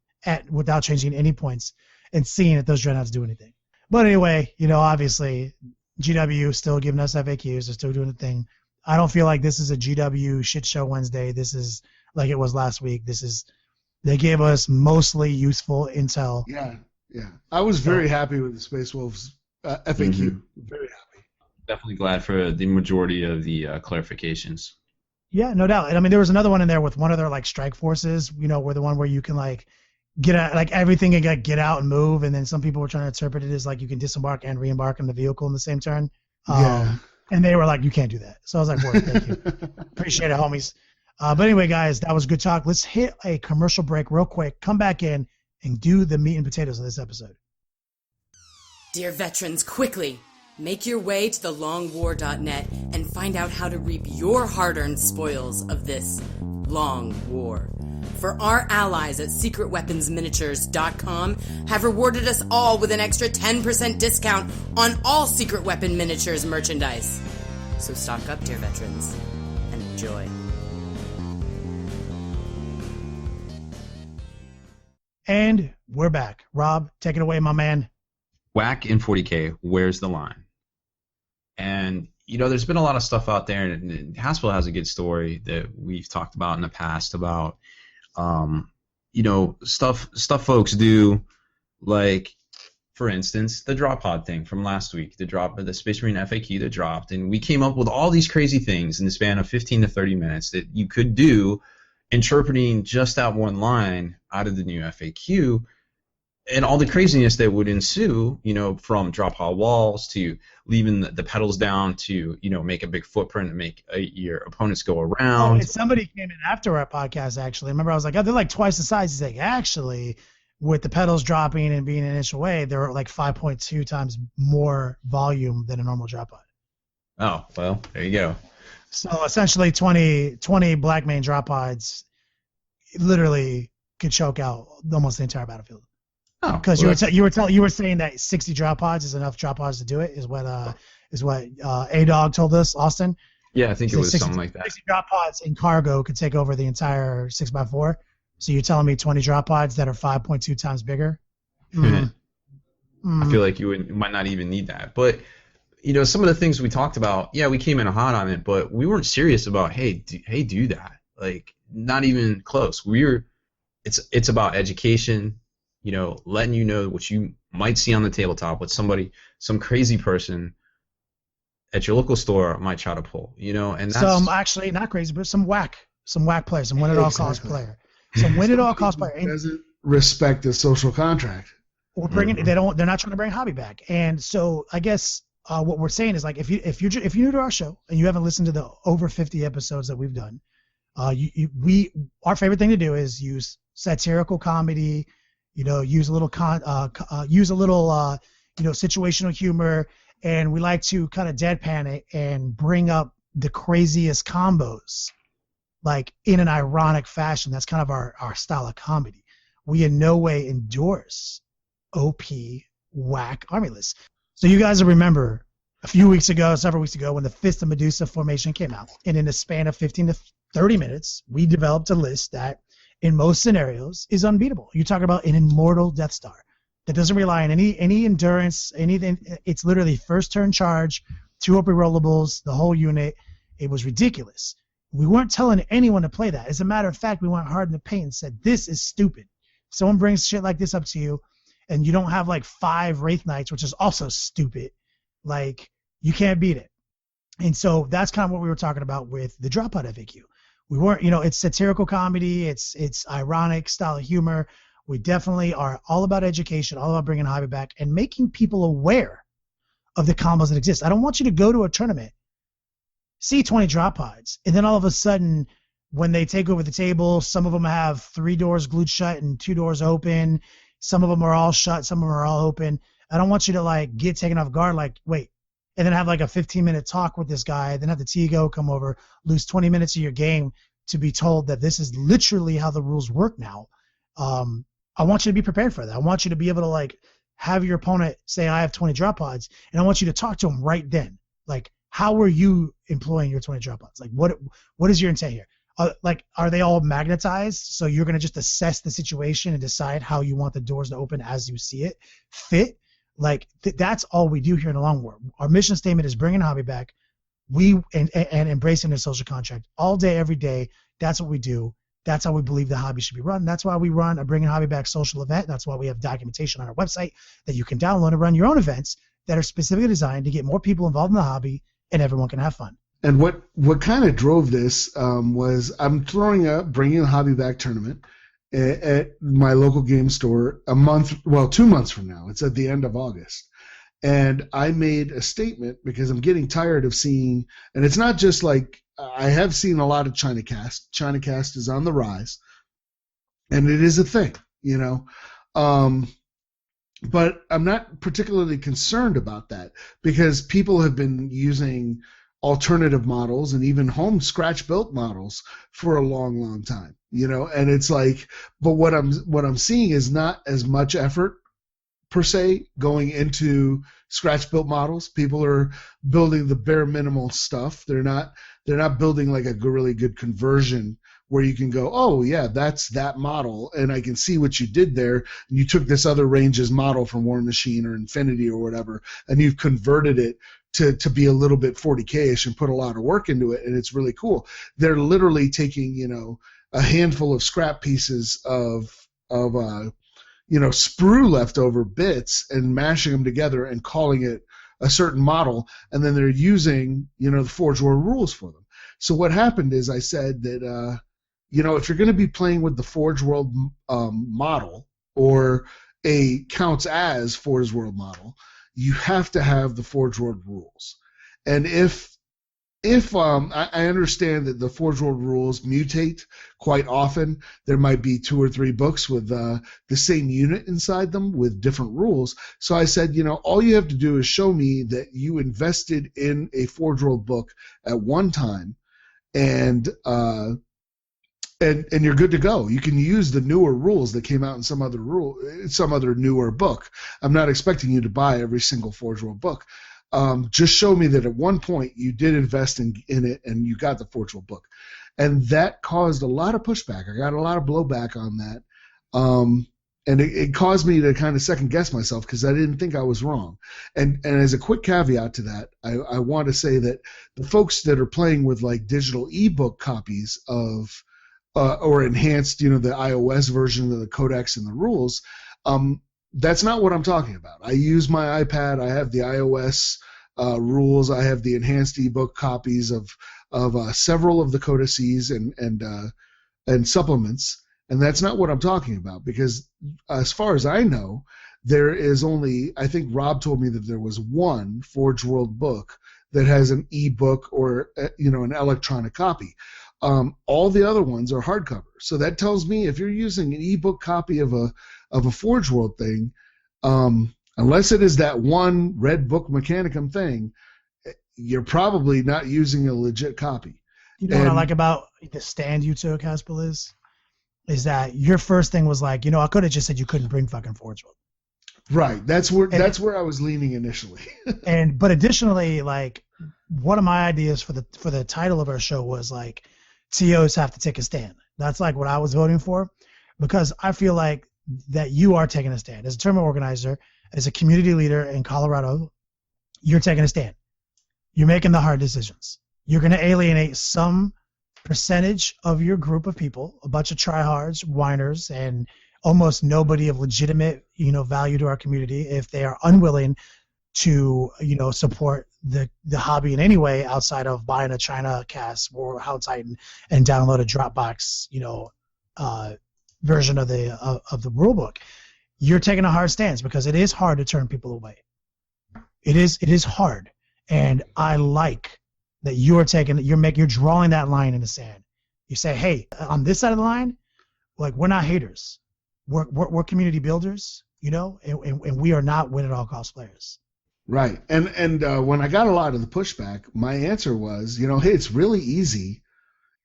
without changing any points and seeing if those dreadnoughts do anything. But anyway, obviously, GW still giving us FAQs. They're still doing the thing. I don't feel like this is a GW shit show Wednesday. This is like it was last week. They gave us mostly useful intel. Yeah. Yeah, I was very happy with the Space Wolves FAQ. Very happy. Definitely glad for the majority of the clarifications. Yeah, no doubt. And I mean, there was another one in there with one of their like strike forces, where the one where you can like get out, like everything and get out and move. And then some people were trying to interpret it as like you can disembark and re-embark on the vehicle in the same turn. And they were like, you can't do that. So I was like, word, thank you. Appreciate it, homies. But anyway, guys, that was good talk. Let's hit a commercial break real quick, come back in, and do the meat and potatoes of this episode. Dear veterans, quickly, make your way to thelongwar.net and find out how to reap your hard-earned spoils of this long war. For our allies at secretweaponsminiatures.com have rewarded us all with an extra 10% discount on all Secret Weapon Miniatures merchandise. So stock up, dear veterans, and enjoy. And we're back. Rob, take it away, my man. WAAC in 40k, where's the line? And there's been a lot of stuff out there, and Haspel has a good story that we've talked about in the past about, stuff folks do, like, for instance, the drop pod thing from last week, the Space Marine FAQ that dropped, and we came up with all these crazy things in the span of 15 to 30 minutes that you could do, interpreting just that one line out of the new FAQ. And all the craziness that would ensue, from drop pod walls to leaving the pedals down to, make a big footprint and make your opponents go around. Oh, and somebody came in after our podcast, actually. Remember, I was like, oh, they're like twice the size. He's like, actually, with the pedals dropping and being an inch away, they're like 5.2 times more volume than a normal drop pod. Oh, well, there you go. So essentially 20 black main drop pods literally could choke out almost the entire battlefield. Oh, because you were saying that 60 drop pods is enough drop pods to do it, is what A-Dog told us, Austin. Yeah, I think it was 60, something like that. 60 drop pods in cargo could take over the entire 6x4. So you're telling me 20 drop pods that are 5.2 times bigger? I feel like you might not even need that. But some of the things we talked about, yeah, we came in hot on it, but we weren't serious about do that. Like, not even close. It's about education. Letting you know what you might see on the tabletop, what some crazy person at your local store might try to pull, and that's... Some, actually, not crazy, but some whack players, some win-at-all-cost player. Some win-at-all-cost player. And doesn't respect the social contract. We're bringing, they're not trying to bring hobby back. And so I guess what we're saying is, like, if you're new to our show and you haven't listened to the over 50 episodes that we've done, our favorite thing to do is use satirical comedy, use a little situational humor, and we like to kind of deadpan it and bring up the craziest combos, like in an ironic fashion. That's kind of our style of comedy. We in no way endorse OP whack army lists. So you guys will remember several weeks ago, when the Fist of Medusa formation came out, and in a span of 15 to 30 minutes, we developed a list that, in most scenarios, is unbeatable. You're talking about an immortal Death Star that doesn't rely on any endurance, anything. It's literally first turn charge, 2 OP rollables, the whole unit. It was ridiculous. We weren't telling anyone to play that. As a matter of fact, we went hard in the paint and said, this is stupid. If someone brings shit like this up to you, and you don't have like 5 Wraith Knights, which is also stupid, like, you can't beat it. And so that's kind of what we were talking about with the drop pod FAQ. We weren't, it's satirical comedy, it's ironic style of humor. We definitely are all about education, all about bringing hobby back and making people aware of the combos that exist. I don't want you to go to a tournament, see 20 drop pods, and then all of a sudden, when they take over the table, some of them have 3 doors glued shut and 2 doors open. Some of them are all shut, some of them are all open. I don't want you to like get taken off guard, like, wait, and then have like a 15-minute talk with this guy, then have the TGO come over, lose 20 minutes of your game to be told that this is literally how the rules work now. I want you to be prepared for that. I want you to be able to like have your opponent say, I have 20 drop pods, and I want you to talk to him right then. Like, how are you employing your 20 drop pods? Like, what is your intent here? Like, are they all magnetized? So you're going to just assess the situation and decide how you want the doors to open as you see it fit? Like, that's all we do here in the Long War. Our mission statement is bringing hobby back. And embracing the social contract all day, every day. That's what we do. That's how we believe the hobby should be run. That's why we run a Bringing Hobby Back social event. That's why we have documentation on our website that you can download and run your own events that are specifically designed to get more people involved in the hobby and everyone can have fun. And what kind of drove this was I'm throwing a Bringing the Hobby Back tournament at my local game store 2 months from now. It's at the end of August. And I made a statement because I'm getting tired of seeing, and it's not just like, I have seen a lot of ChinaCast. ChinaCast is on the rise, and it is a thing, you know. But I'm not particularly concerned about that because people have been using alternative models and even home scratch-built models for a long, long time, you know. And it's like, but what I'm seeing is not as much effort per se going into scratch-built models. People are building the bare minimal stuff. They're not building like a really good conversion where you can go, oh yeah, that's that model, and I can see what you did there. And you took this other range's model from War Machine or Infinity or whatever, and you've converted it to be a little bit 40K-ish and put a lot of work into it, and it's really cool. They're literally taking, you know, a handful of scrap pieces of sprue leftover bits and mashing them together and calling it a certain model, and then they're using, you know, the Forge World rules for them. So what happened is I said that, you know, if you're going to be playing with the Forge World model or a counts as Forge World model, you have to have the Forge World rules. And if I understand that the Forge World rules mutate quite often, there might be 2 or 3 books with the same unit inside them with different rules. So I said, you know, all you have to do is show me that you invested in a Forge World book at one time, and you're good to go. You can use the newer rules that came out in some other newer book. I'm not expecting you to buy every single Forge World book. Just show me that at one point you did invest in it and you got the Forge World book. And that caused a lot of pushback. I got a lot of blowback on that. And it caused me to kind of second guess myself because I didn't think I was wrong. And as a quick caveat to that, I want to say that the folks that are playing with like digital ebook copies of or enhanced, you know, the iOS version of the codex and the rules, that's not what I'm talking about. I use my iPad. I have the iOS rules. I have the enhanced ebook copies of several of the codices and supplements, and that's not what I'm talking about. Because as far as I know, there is only, I think Rob told me that there was one Forge World book that has an ebook or an electronic copy. All the other ones are hardcover. So that tells me if you're using an ebook copy of a Forge World thing, unless it is that one Red Book Mechanicum thing, you're probably not using a legit copy. You know what I like about the stand you took, Haspel, is that your first thing was like, you know, I could have just said you couldn't bring fucking Forge World. Right. That's where I was leaning initially. But additionally, like, one of my ideas for the title of our show was like, TOs have to take a stand. That's like what I was voting for, because I feel like that you are taking a stand. As a tournament organizer, as a community leader in Colorado, you're taking a stand. You're making the hard decisions. You're going to alienate some percentage of your group of people, a bunch of tryhards, whiners, and almost nobody of legitimate, you know, value to our community if they are unwilling to, you know, support the hobby in any way outside of buying a ChinaCast or Warhound Titan and download a Dropbox, you know, version of the rule book. You're taking a hard stance because it is hard to turn people away. It is hard, and I like that you're drawing that line in the sand. You say, hey, on this side of the line, like, we're not haters. We're community builders, you know, and we are not win at all cost players. Right. And when I got a lot of the pushback, my answer was, you know, hey, it's really easy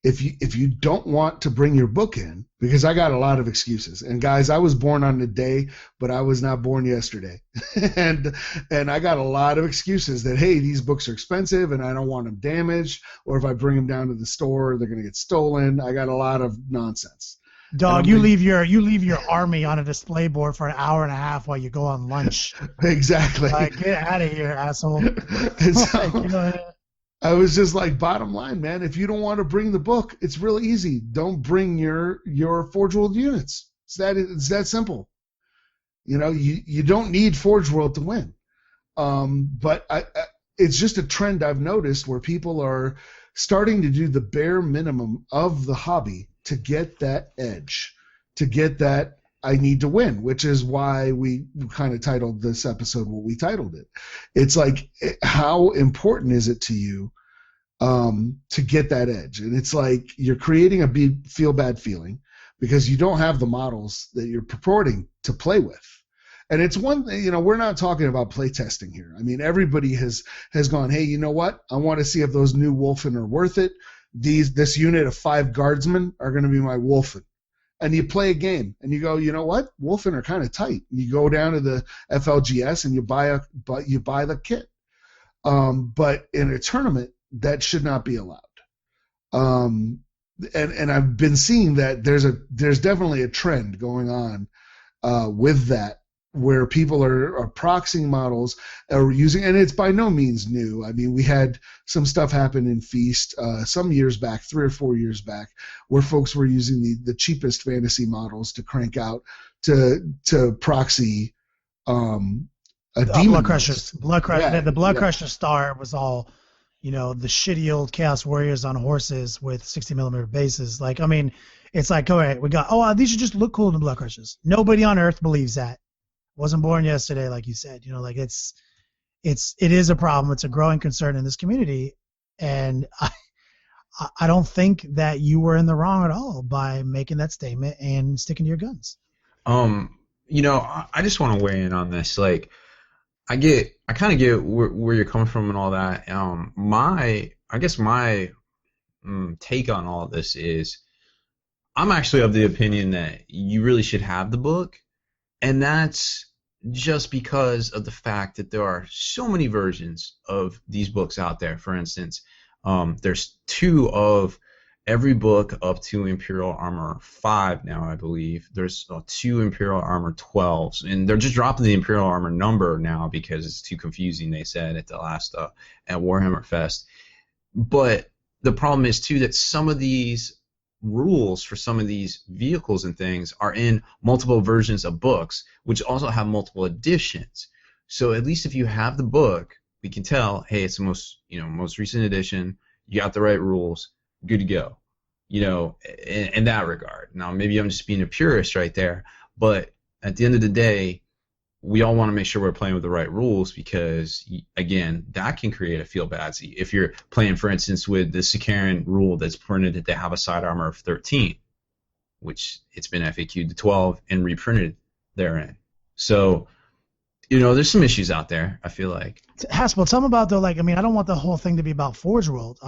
if you don't want to bring your book in, because I got a lot of excuses. And guys, I was born on the day, but I was not born yesterday. and I got a lot of excuses that, hey, these books are expensive and I don't want them damaged, or if I bring them down to the store, they're going to get stolen. I got a lot of nonsense. Dog, you leave your army on a display board for an hour and a half while you go on lunch. Exactly. Like, get out of here, asshole. So, I was just like, bottom line, man, if you don't want to bring the book, it's real easy. Don't bring your Forge World units. It's that simple. You know, you don't need Forge World to win. But it's just a trend I've noticed where people are starting to do the bare minimum of the hobby to get that edge, to get that I need to win, which is why we kind of titled this episode what we titled it. It's like, how important is it to you to get that edge? And it's like you're creating a feel bad feeling because you don't have the models that you're purporting to play with. And it's one thing, you know, we're not talking about play testing here. I mean, everybody has gone, hey, you know what? I want to see if those new Wolfen are worth it. This unit of 5 guardsmen are going to be my Wolfen. And you play a game, and you go, you know what? Wolfen are kind of tight. You go down to the FLGS and you buy the kit. But in a tournament, that should not be allowed. And I've been seeing that there's definitely a trend going on with that, where people are proxying models or using, and it's by no means new. I mean, we had some stuff happen in Feast some years back, 3 or 4 years back, where folks were using the cheapest fantasy models to crank out to proxy a demon. Blood Crushers. Yeah, the Blood Crusher star was all, you know, the shitty old Chaos Warriors on horses with 60mm bases. Like, I mean, it's like, all right, we got, these should just look cool in the Blood Crushers. Nobody on Earth believes that. Wasn't born yesterday, like you said. You know, like it is a problem. It's a growing concern in this community, and I don't think that you were in the wrong at all by making that statement and sticking to your guns. You know, I just want to weigh in on this. Like, I kind of get where you're coming from and all that. My take on all of this is, I'm actually of the opinion that you really should have the book. And that's just because of the fact that there are so many versions of these books out there. For instance, there's 2 of every book up to Imperial Armor 5 now, I believe. There's 2 Imperial Armor 12s, and they're just dropping the Imperial Armor number now because it's too confusing, they said at the last at Warhammer Fest. But the problem is, too, that some of these rules for some of these vehicles and things are in multiple versions of books, which also have multiple editions. So at least if you have the book, we can tell, hey, it's the most recent edition. You got the right rules, good to go. You know, in that regard. Now maybe I'm just being a purist right there, but at the end of the day, we all want to make sure we're playing with the right rules, because, again, that can create a feel bad. If you're playing, for instance, with the Sicaran rule that's printed that they have a side armor of 13, which it's been FAQ'd to 12 and reprinted therein. So, you know, there's some issues out there, I feel like. Haspel, tell them about, though, like, I mean, I don't want the whole thing to be about Forge World.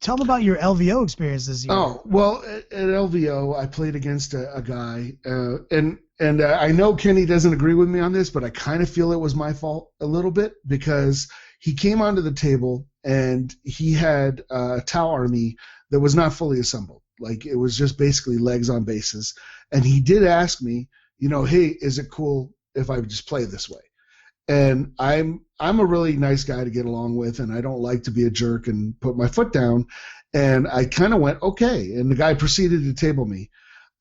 Tell them about your LVO experiences. Oh, well, at LVO, I played against a guy, and I know Kenny doesn't agree with me on this, but I kind of feel it was my fault a little bit, because he came onto the table and he had a Tau army that was not fully assembled. Like, it was just basically legs on bases. And he did ask me, you know, hey, is it cool if I just play this way? And I'm a really nice guy to get along with, and I don't like to be a jerk and put my foot down. And I kind of went, okay. And the guy proceeded to table me.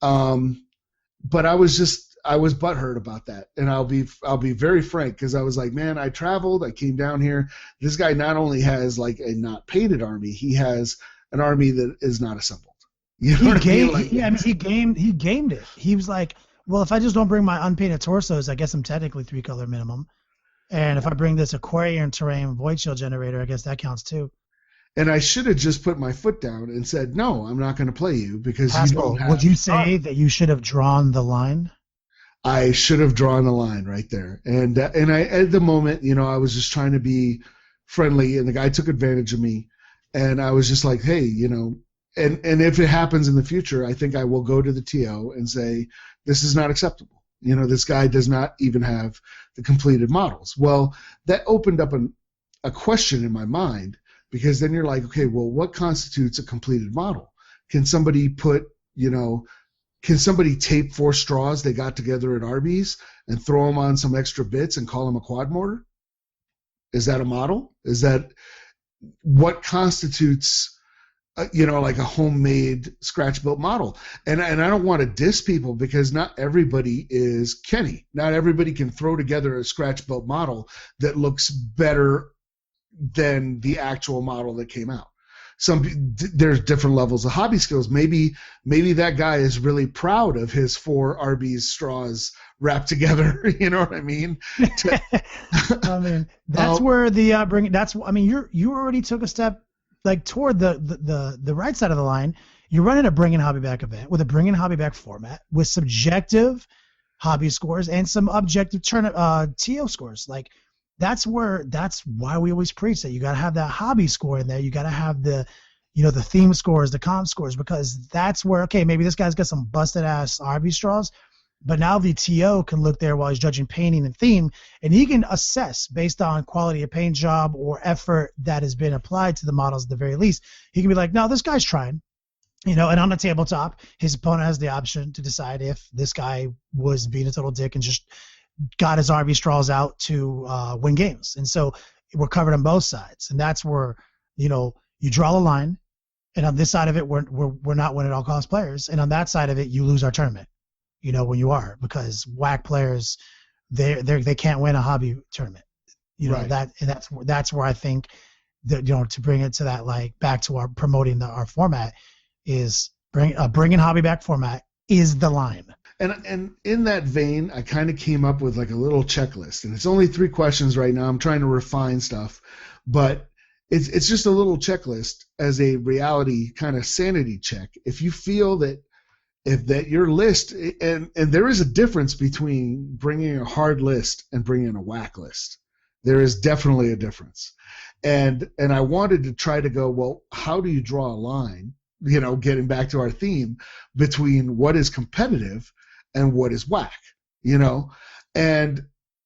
But I was butthurt about that. And I'll be very frank, because I was like, man, I traveled, I came down here. This guy not only has like a not painted army, he has an army that is not assembled. You know what I mean? Like, he gamed it. He was like, well, if I just don't bring my unpainted torsos, I guess I'm technically 3-color minimum. And if I bring this Aquarian terrain void shield generator, I guess that counts too. And I should have just put my foot down and said, no, I'm not going to play you, because Haspel, you don't have... Would you say that you should have drawn the line? I should have drawn the line right there. And I, at the moment, you know, I was just trying to be friendly, and the guy took advantage of me. And I was just like, hey, you know, and if it happens in the future, I think I will go to the TO and say, this is not acceptable. You know, this guy does not even have the completed models. Well, that opened up a question in my mind, because then you're like, okay, well, what constitutes a completed model? Can somebody tape 4 straws they got together at Arby's and throw them on some extra bits and call them a quad mortar? Is that a model? what constitutes like a homemade scratch-built model. And I don't want to diss people, because not everybody is Kenny. Not everybody can throw together a scratch-built model that looks better than the actual model that came out. There's different levels of hobby skills. Maybe that guy is really proud of his 4 Arby's straws wrapped together. You know what I mean? I mean, that's where the you already took a step like toward the right side of the line. You're running a Bring in Hobby Back event with a Bring in Hobby Back format with subjective hobby scores and some objective TO scores. Like that's why we always preach that you got to have that hobby score in there. You got to have the theme scores, the comp scores, because that's where, okay, maybe this guy's got some busted ass RB straws, but now the TO can look there while he's judging painting and theme, and he can assess based on quality of paint job or effort that has been applied to the models at the very least. He can be like, no, this guy's trying. And on the tabletop, his opponent has the option to decide if this guy was being a total dick and just got his RB straws out to win games. And so we're covered on both sides. And that's where, you draw the line, and on this side of it, we're not win at all cost players. And on that side of it, you lose our tournament, when you are, because WAC players, they can't win a hobby tournament. Right. That's where I think that, to bring it to that, like back to our promoting our format is bringing hobby back format is the line. And in that vein, I kind of came up with like a little checklist, and it's only 3 questions right now. I'm trying to refine stuff, but it's just a little checklist as a reality kind of sanity check. If you feel that your list, and there is a difference between bringing a hard list and bringing a WAC list. There is definitely a difference, and I wanted to try to go, well, how do you draw a line? Getting back to our theme, between what is competitive and what is WAC, and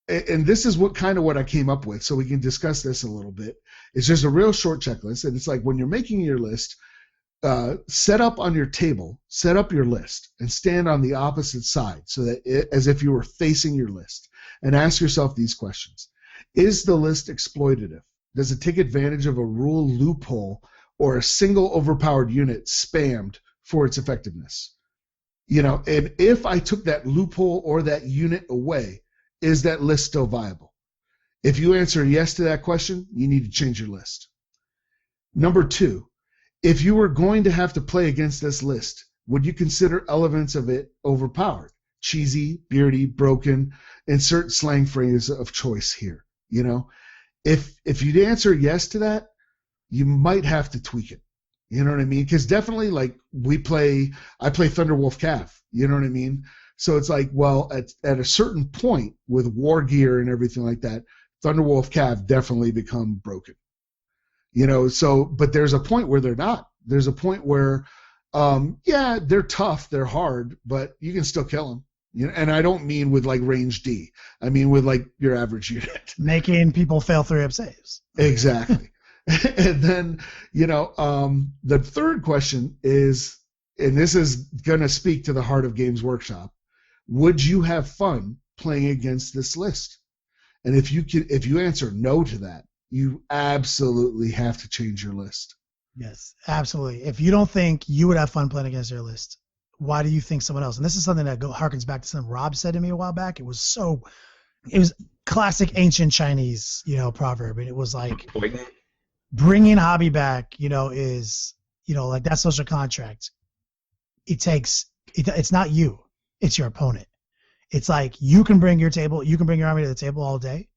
this is what I came up with, so we can discuss this a little bit. It's just a real short checklist, and it's like when you're making your list, set up on your table, set up your list, and stand on the opposite side, so that as if you were facing your list, and ask yourself these questions. Is the list exploitative? Does it take advantage of a rule loophole or a single overpowered unit spammed for its effectiveness? And if I took that loophole or that unit away, is that list still viable? If you answer yes to that question, you need to change your list. Number 2, if you were going to have to play against this list, would you consider elements of it overpowered? Cheesy, beardy, broken, insert slang phrase of choice here. If you'd answer yes to that, you might have to tweak it. You know what I mean? Because definitely, like, I play Thunderwolf Cav. You know what I mean? So it's like, well, at a certain point with war gear and everything like that, Thunderwolf Cav definitely become broken. But there's a point where they're not. There's a point where, they're tough, they're hard, but you can still kill them. And I don't mean with like range D. I mean with like your average unit. Making people fail 3-up saves. Exactly. And then, the third question is, and this is going to speak to the heart of Games Workshop, would you have fun playing against this list? And if you answer no to that, you absolutely have to change your list. Yes, absolutely. If you don't think you would have fun playing against your list, why do you think someone else? And this is something that harkens back to something Rob said to me a while back. It was classic ancient Chinese, proverb. And it was like, bringing hobby back, is, like that social contract. It's not you, it's your opponent. It's like you can bring your army to the table all day,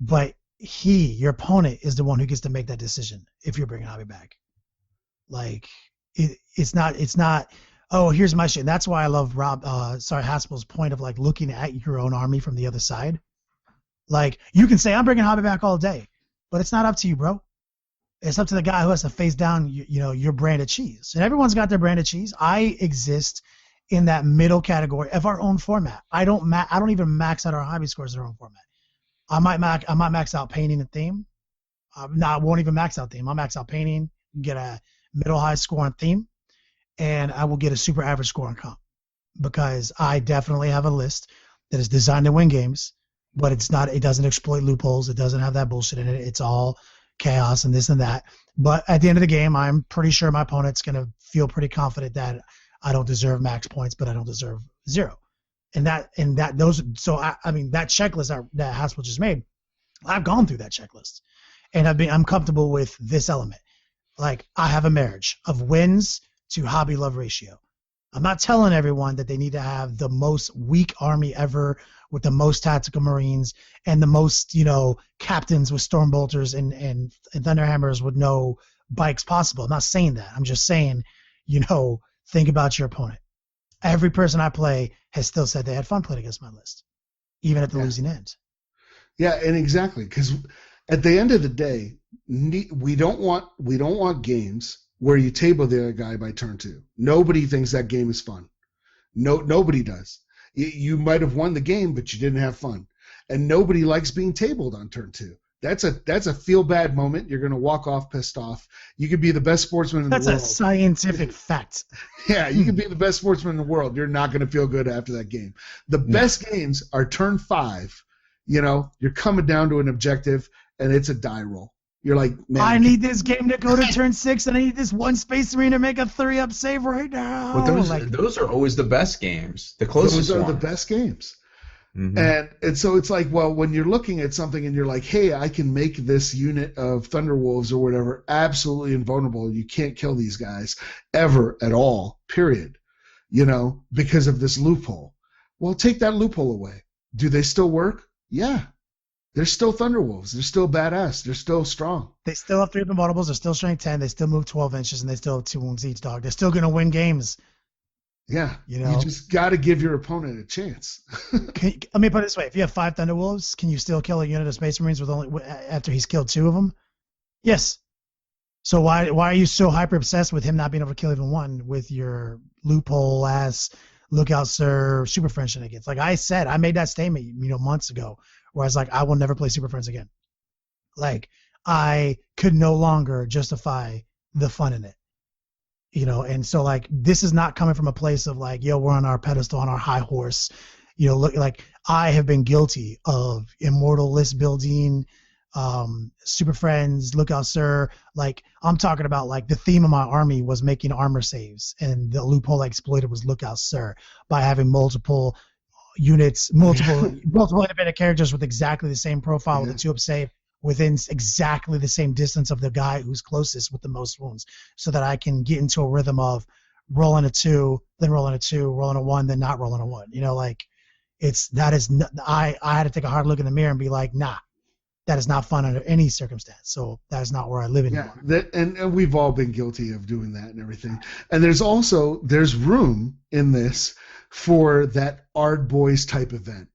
but your opponent is the one who gets to make that decision if you're bringing hobby back. Like it's not. Oh, here's my shit. And that's why I love Haspel's point of like looking at your own army from the other side. Like you can say I'm bringing hobby back all day, but it's not up to you, bro. It's up to the guy who has to face down, your brand of cheese. And everyone's got their brand of cheese. I exist in that middle category of our own format. I don't even max out our hobby scores in our own format. I might max out painting and theme. I won't even max out theme. I'll max out painting, get a middle high score on theme, and I will get a super average score on comp, because I definitely have a list that is designed to win games, but it doesn't exploit loopholes. It doesn't have that bullshit in it. It's all chaos and this and that. But at the end of the game, I'm pretty sure my opponent's going to feel pretty confident that I don't deserve max points, but I don't deserve 0. I mean, that checklist that Haspel just made, I've gone through that checklist, and I'm comfortable with this element. Like, I have a marriage of wins to hobby love ratio. I'm not telling everyone that they need to have the most weak army ever with the most tactical Marines and the most, captains with Stormbolters and Thunderhammers with no bikes possible. I'm not saying that. I'm just saying, think about your opponent. Every person I play has still said they had fun playing against my list, even at the losing end. Yeah, and exactly, because at the end of the day, we don't want games where you table the other guy by turn 2. Nobody thinks that game is fun. Nobody does. You might have won the game, but you didn't have fun, and nobody likes being tabled on turn 2. That's a feel bad moment. You're going to walk off pissed off. You could be the best sportsman in the world. That's a scientific fact. Yeah, you could be the best sportsman in the world. You're not going to feel good after that game. The best games are turn 5. You're coming down to an objective, and it's a die roll. You're like, man, I need this game to go to turn 6, and I need this one Space Marine to make a 3-up save right now. But those are always the best games. The closest Those are ones. the best games. Mm-hmm. And so it's like, well, when you're looking at something and you're like, hey, I can make this unit of Thunderwolves or whatever absolutely invulnerable. You can't kill these guys ever at all, period, because of this loophole. Well, take that loophole away. Do they still work? Yeah. They're still Thunderwolves. They're still badass. They're still strong. They still have 3 invulnerables. They're still strength 10. They still move 12 inches, and they still have 2 wounds each, dog. They're still going to win games. Yeah. You just got to give your opponent a chance. Let me put it this way. If you have 5 Thunderwolves, can you still kill a unit of Space Marines after he's killed 2 of them? Yes. So why are you so hyper obsessed with him not being able to kill even 1 with your loophole ass lookout sir Super Friends shenanigans? Like I said, I made that statement months ago where I was like, I will never play Super Friends again. Like, I could no longer justify the fun in it. And so like, this is not coming from a place of like, yo, we're on our pedestal, on our high horse. Look, like, I have been guilty of immortal list building, Super Friends, Lookout Sir. Like, I'm talking about like the theme of my army was making armor saves, and the loophole I exploited was Lookout Sir by having multiple units, multiple independent characters with exactly the same profile with a 2-up save within exactly the same distance of the guy who's closest with the most wounds, so that I can get into a rhythm of rolling a 2, then rolling a 2, rolling a 1, then not rolling a 1. I had to take a hard look in the mirror and be like, nah, that is not fun under any circumstance. So that is not where I live anymore. Yeah, and we've all been guilty of doing that and everything. And there's room in this for that Ard Boys type event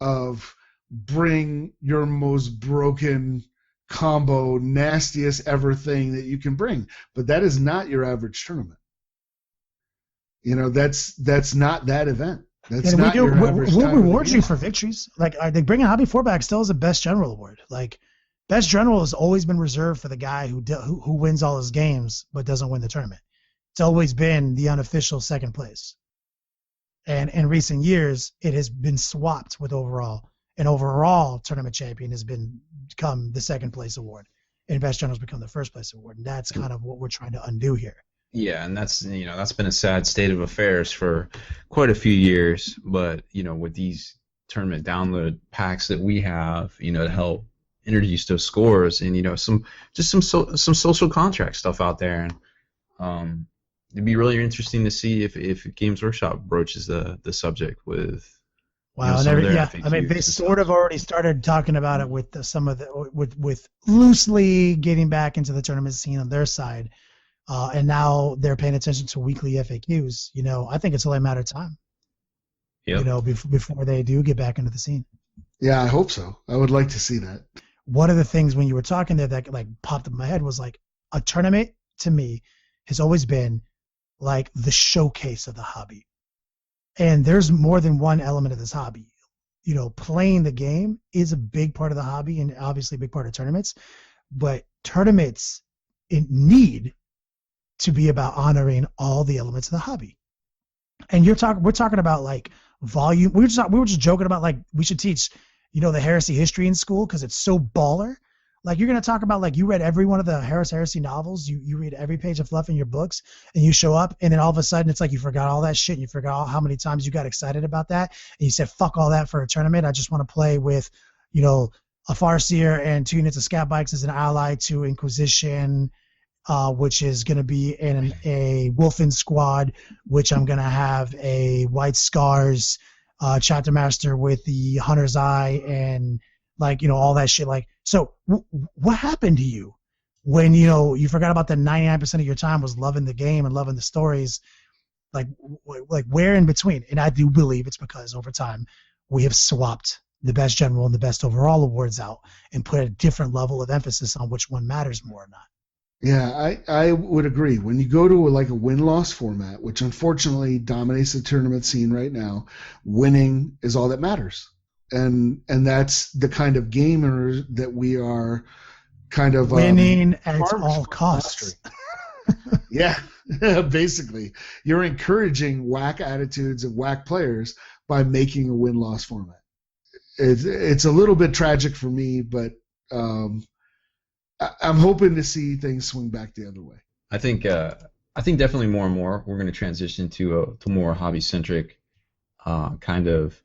of bring your most broken combo, nastiest ever thing that you can bring. But that is not your average tournament. That's not that event. That's not your average. We'll reward you for victories. Like, I think bringing Hobby 4 still is a Best General award. Like, Best General has always been reserved for the guy who wins all his games but doesn't win the tournament. It's always been the unofficial second place. And in recent years, it has been swapped with overall. And overall tournament champion has become the second place award, and Best General's become the first place award. And that's kind of what we're trying to undo here. Yeah, and that's been a sad state of affairs for quite a few years. But with these tournament download packs that we have, to help introduce those scores, and some social contract stuff out there, and it'd be really interesting to see if Games Workshop broaches the subject with. Wow, they sort of already started talking about it with some of the with loosely getting back into the tournament scene on their side, and now they're paying attention to weekly FAQs. I think it's only a matter of time. Yep. Before they do get back into the scene. Yeah, I hope so. I would like to see that. One of the things when you were talking there that like popped up in my head was like, a tournament to me has always been like the showcase of the hobby. And there's more than one element of this hobby. Playing the game is a big part of the hobby and obviously a big part of tournaments. But tournaments need to be about honoring all the elements of the hobby. And we're talking about like volume. We were just joking about like we should teach, the heresy history in school because it's so baller. Like, you're going to talk about, like, you read every one of the Harris Heresy novels, you read every page of fluff in your books, and you show up, and then all of a sudden it's like you forgot all that shit, and you forgot how many times you got excited about that, and you said, fuck all that for a tournament. I just want to play with, you know, a Farseer and 2 units of Scat Bikes as an ally to Inquisition, which is going to be in a Wolfen squad, which I'm going to have a White Scars chapter master with the Hunter's Eye and, like, you know, all that shit. Like, so what happened to you when, you know, you forgot about the 99% of your time was loving the game and loving the stories? Like where in between? And I do believe it's because over time we have swapped the best general and the best overall awards out and put a different level of emphasis on which one matters more or not. Yeah, I would agree. When you go to like a win-loss format, which unfortunately dominates the tournament scene right now, winning is all that matters. And that's the kind of gamer that we are kind of winning at all costs. Yeah, basically. You're encouraging WAC attitudes of WAC players by making a win-loss format. It's a little bit tragic for me, but I'm hoping to see things swing back the other way. I think definitely more and more we're going to transition to more hobby-centric kind of,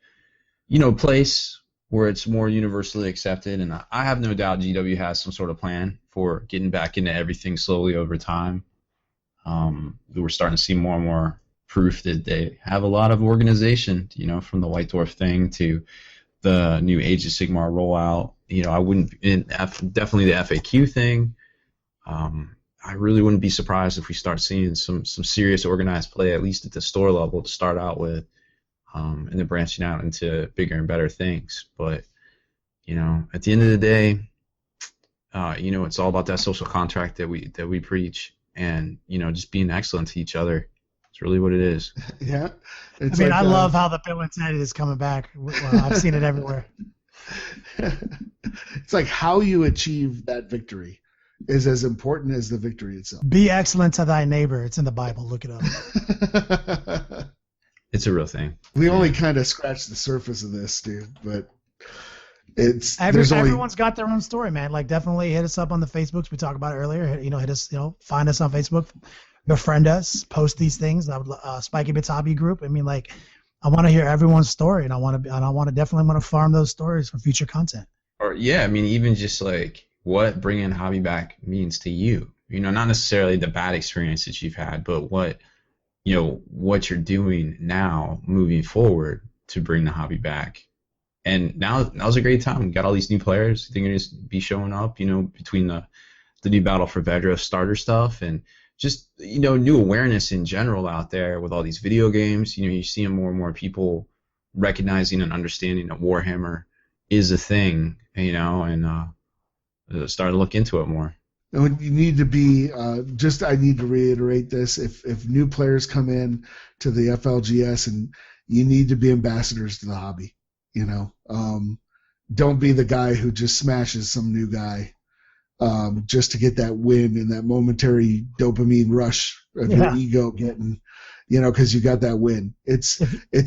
you know, place where it's more universally accepted. And I have no doubt GW has some sort of plan for getting back into everything slowly over time. We're starting to see more and more proof that they have a lot of organization, you know, from the White Dwarf thing to the new Age of Sigmar rollout. You know, I wouldn't, definitely the FAQ thing. I really wouldn't be surprised if we start seeing some serious organized play, at least at the store level, to start out with, and then branching out into bigger and better things. But, you know, at the end of the day, you know, it's all about that social contract that we preach, and, you know, just being excellent to each other. It's really what it is. Yeah. I mean, like, I love how the Bill and Ted is coming back. Well, I've seen it everywhere. It's like how you achieve that victory is as important as the victory itself. Be excellent to thy neighbor. It's in the Bible. Look it up. It's a real thing. We only kind of scratched the surface of this, dude, but it's everyone's got their own story, man. Like, definitely hit us up on the Facebooks. We talked about it earlier. You know, hit us, you know, find us on Facebook, befriend us, post these things. Spikey Bits Hobby Group. I mean, like, I want to hear everyone's story, and I want to definitely farm those stories for future content. Or yeah, I mean, even just like what bringing hobby back means to you. You know, not necessarily the bad experience that you've had, but what you're doing now, moving forward to bring the hobby back. And now's a great time. We got all these new players. They're gonna just be showing up. You know, between the new Battle for Vedra starter stuff and just, you know, new awareness in general out there with all these video games. You know, you're seeing more and more people recognizing and understanding that Warhammer is a thing, you know, and starting to look into it more. And you need to be I need to reiterate this: if new players come in to the FLGS, and you need to be ambassadors to the hobby. You know, don't be the guy who just smashes some new guy just to get that win and that momentary dopamine rush of your ego getting, you know, because you got that win. It's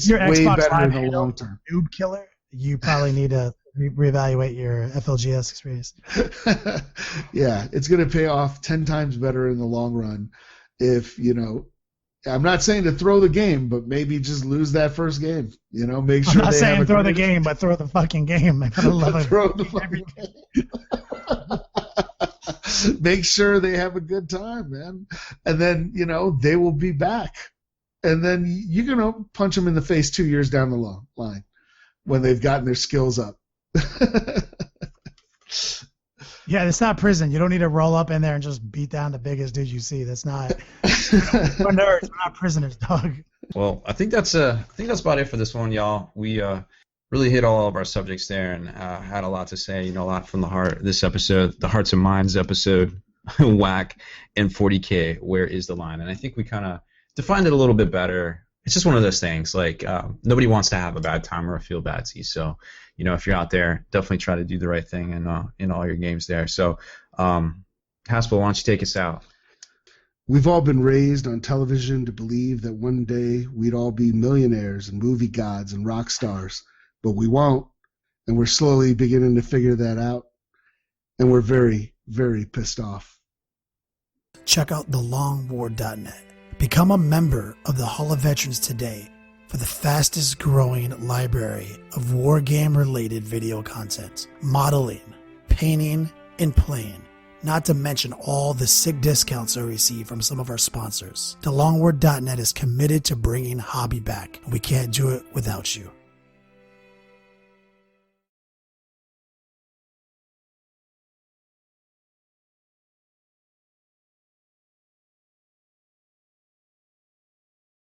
your way Xbox better Live in the long term. Noob killer. You probably need to reevaluate your FLGS experience. Yeah, it's going to pay off 10 times better in the long run if, you know, I'm not saying to throw the game, but maybe just lose that first game. You know, make sure. I'm not saying throw the game, but throw the fucking game. I love it. Throw the fucking game. Make sure they have a good time, man. And then, you know, they will be back. And then you're going to punch them in the face 2 years down the line when they've gotten their skills up. Yeah, it's not prison. You don't need to roll up in there and just beat down the biggest dude you see. That's not. We're nerds. We're not prisoners, dog. Well, I think that's about it for this one, y'all. We really hit all of our subjects there and had a lot to say. You know, a lot from the heart. This episode, the Hearts and Minds episode, WAAC and 40k. Where is the line? And I think we kind of defined it a little bit better. It's just one of those things. Like nobody wants to have a bad time or feel badsy. So, you know, if you're out there, definitely try to do the right thing in all your games there. So, Haspel, why don't you take us out? We've all been raised on television to believe that one day we'd all be millionaires and movie gods and rock stars, but we won't, and we're slowly beginning to figure that out. and we're very, very pissed off. Check out thelongwar.net. Become a member of the Hall of Veterans today for the fastest growing library of wargame-related video content, modeling, painting, and playing. Not to mention all the sick discounts I receive from some of our sponsors. TheLongwar.net is committed to bringing hobby back, and we can't do it without you.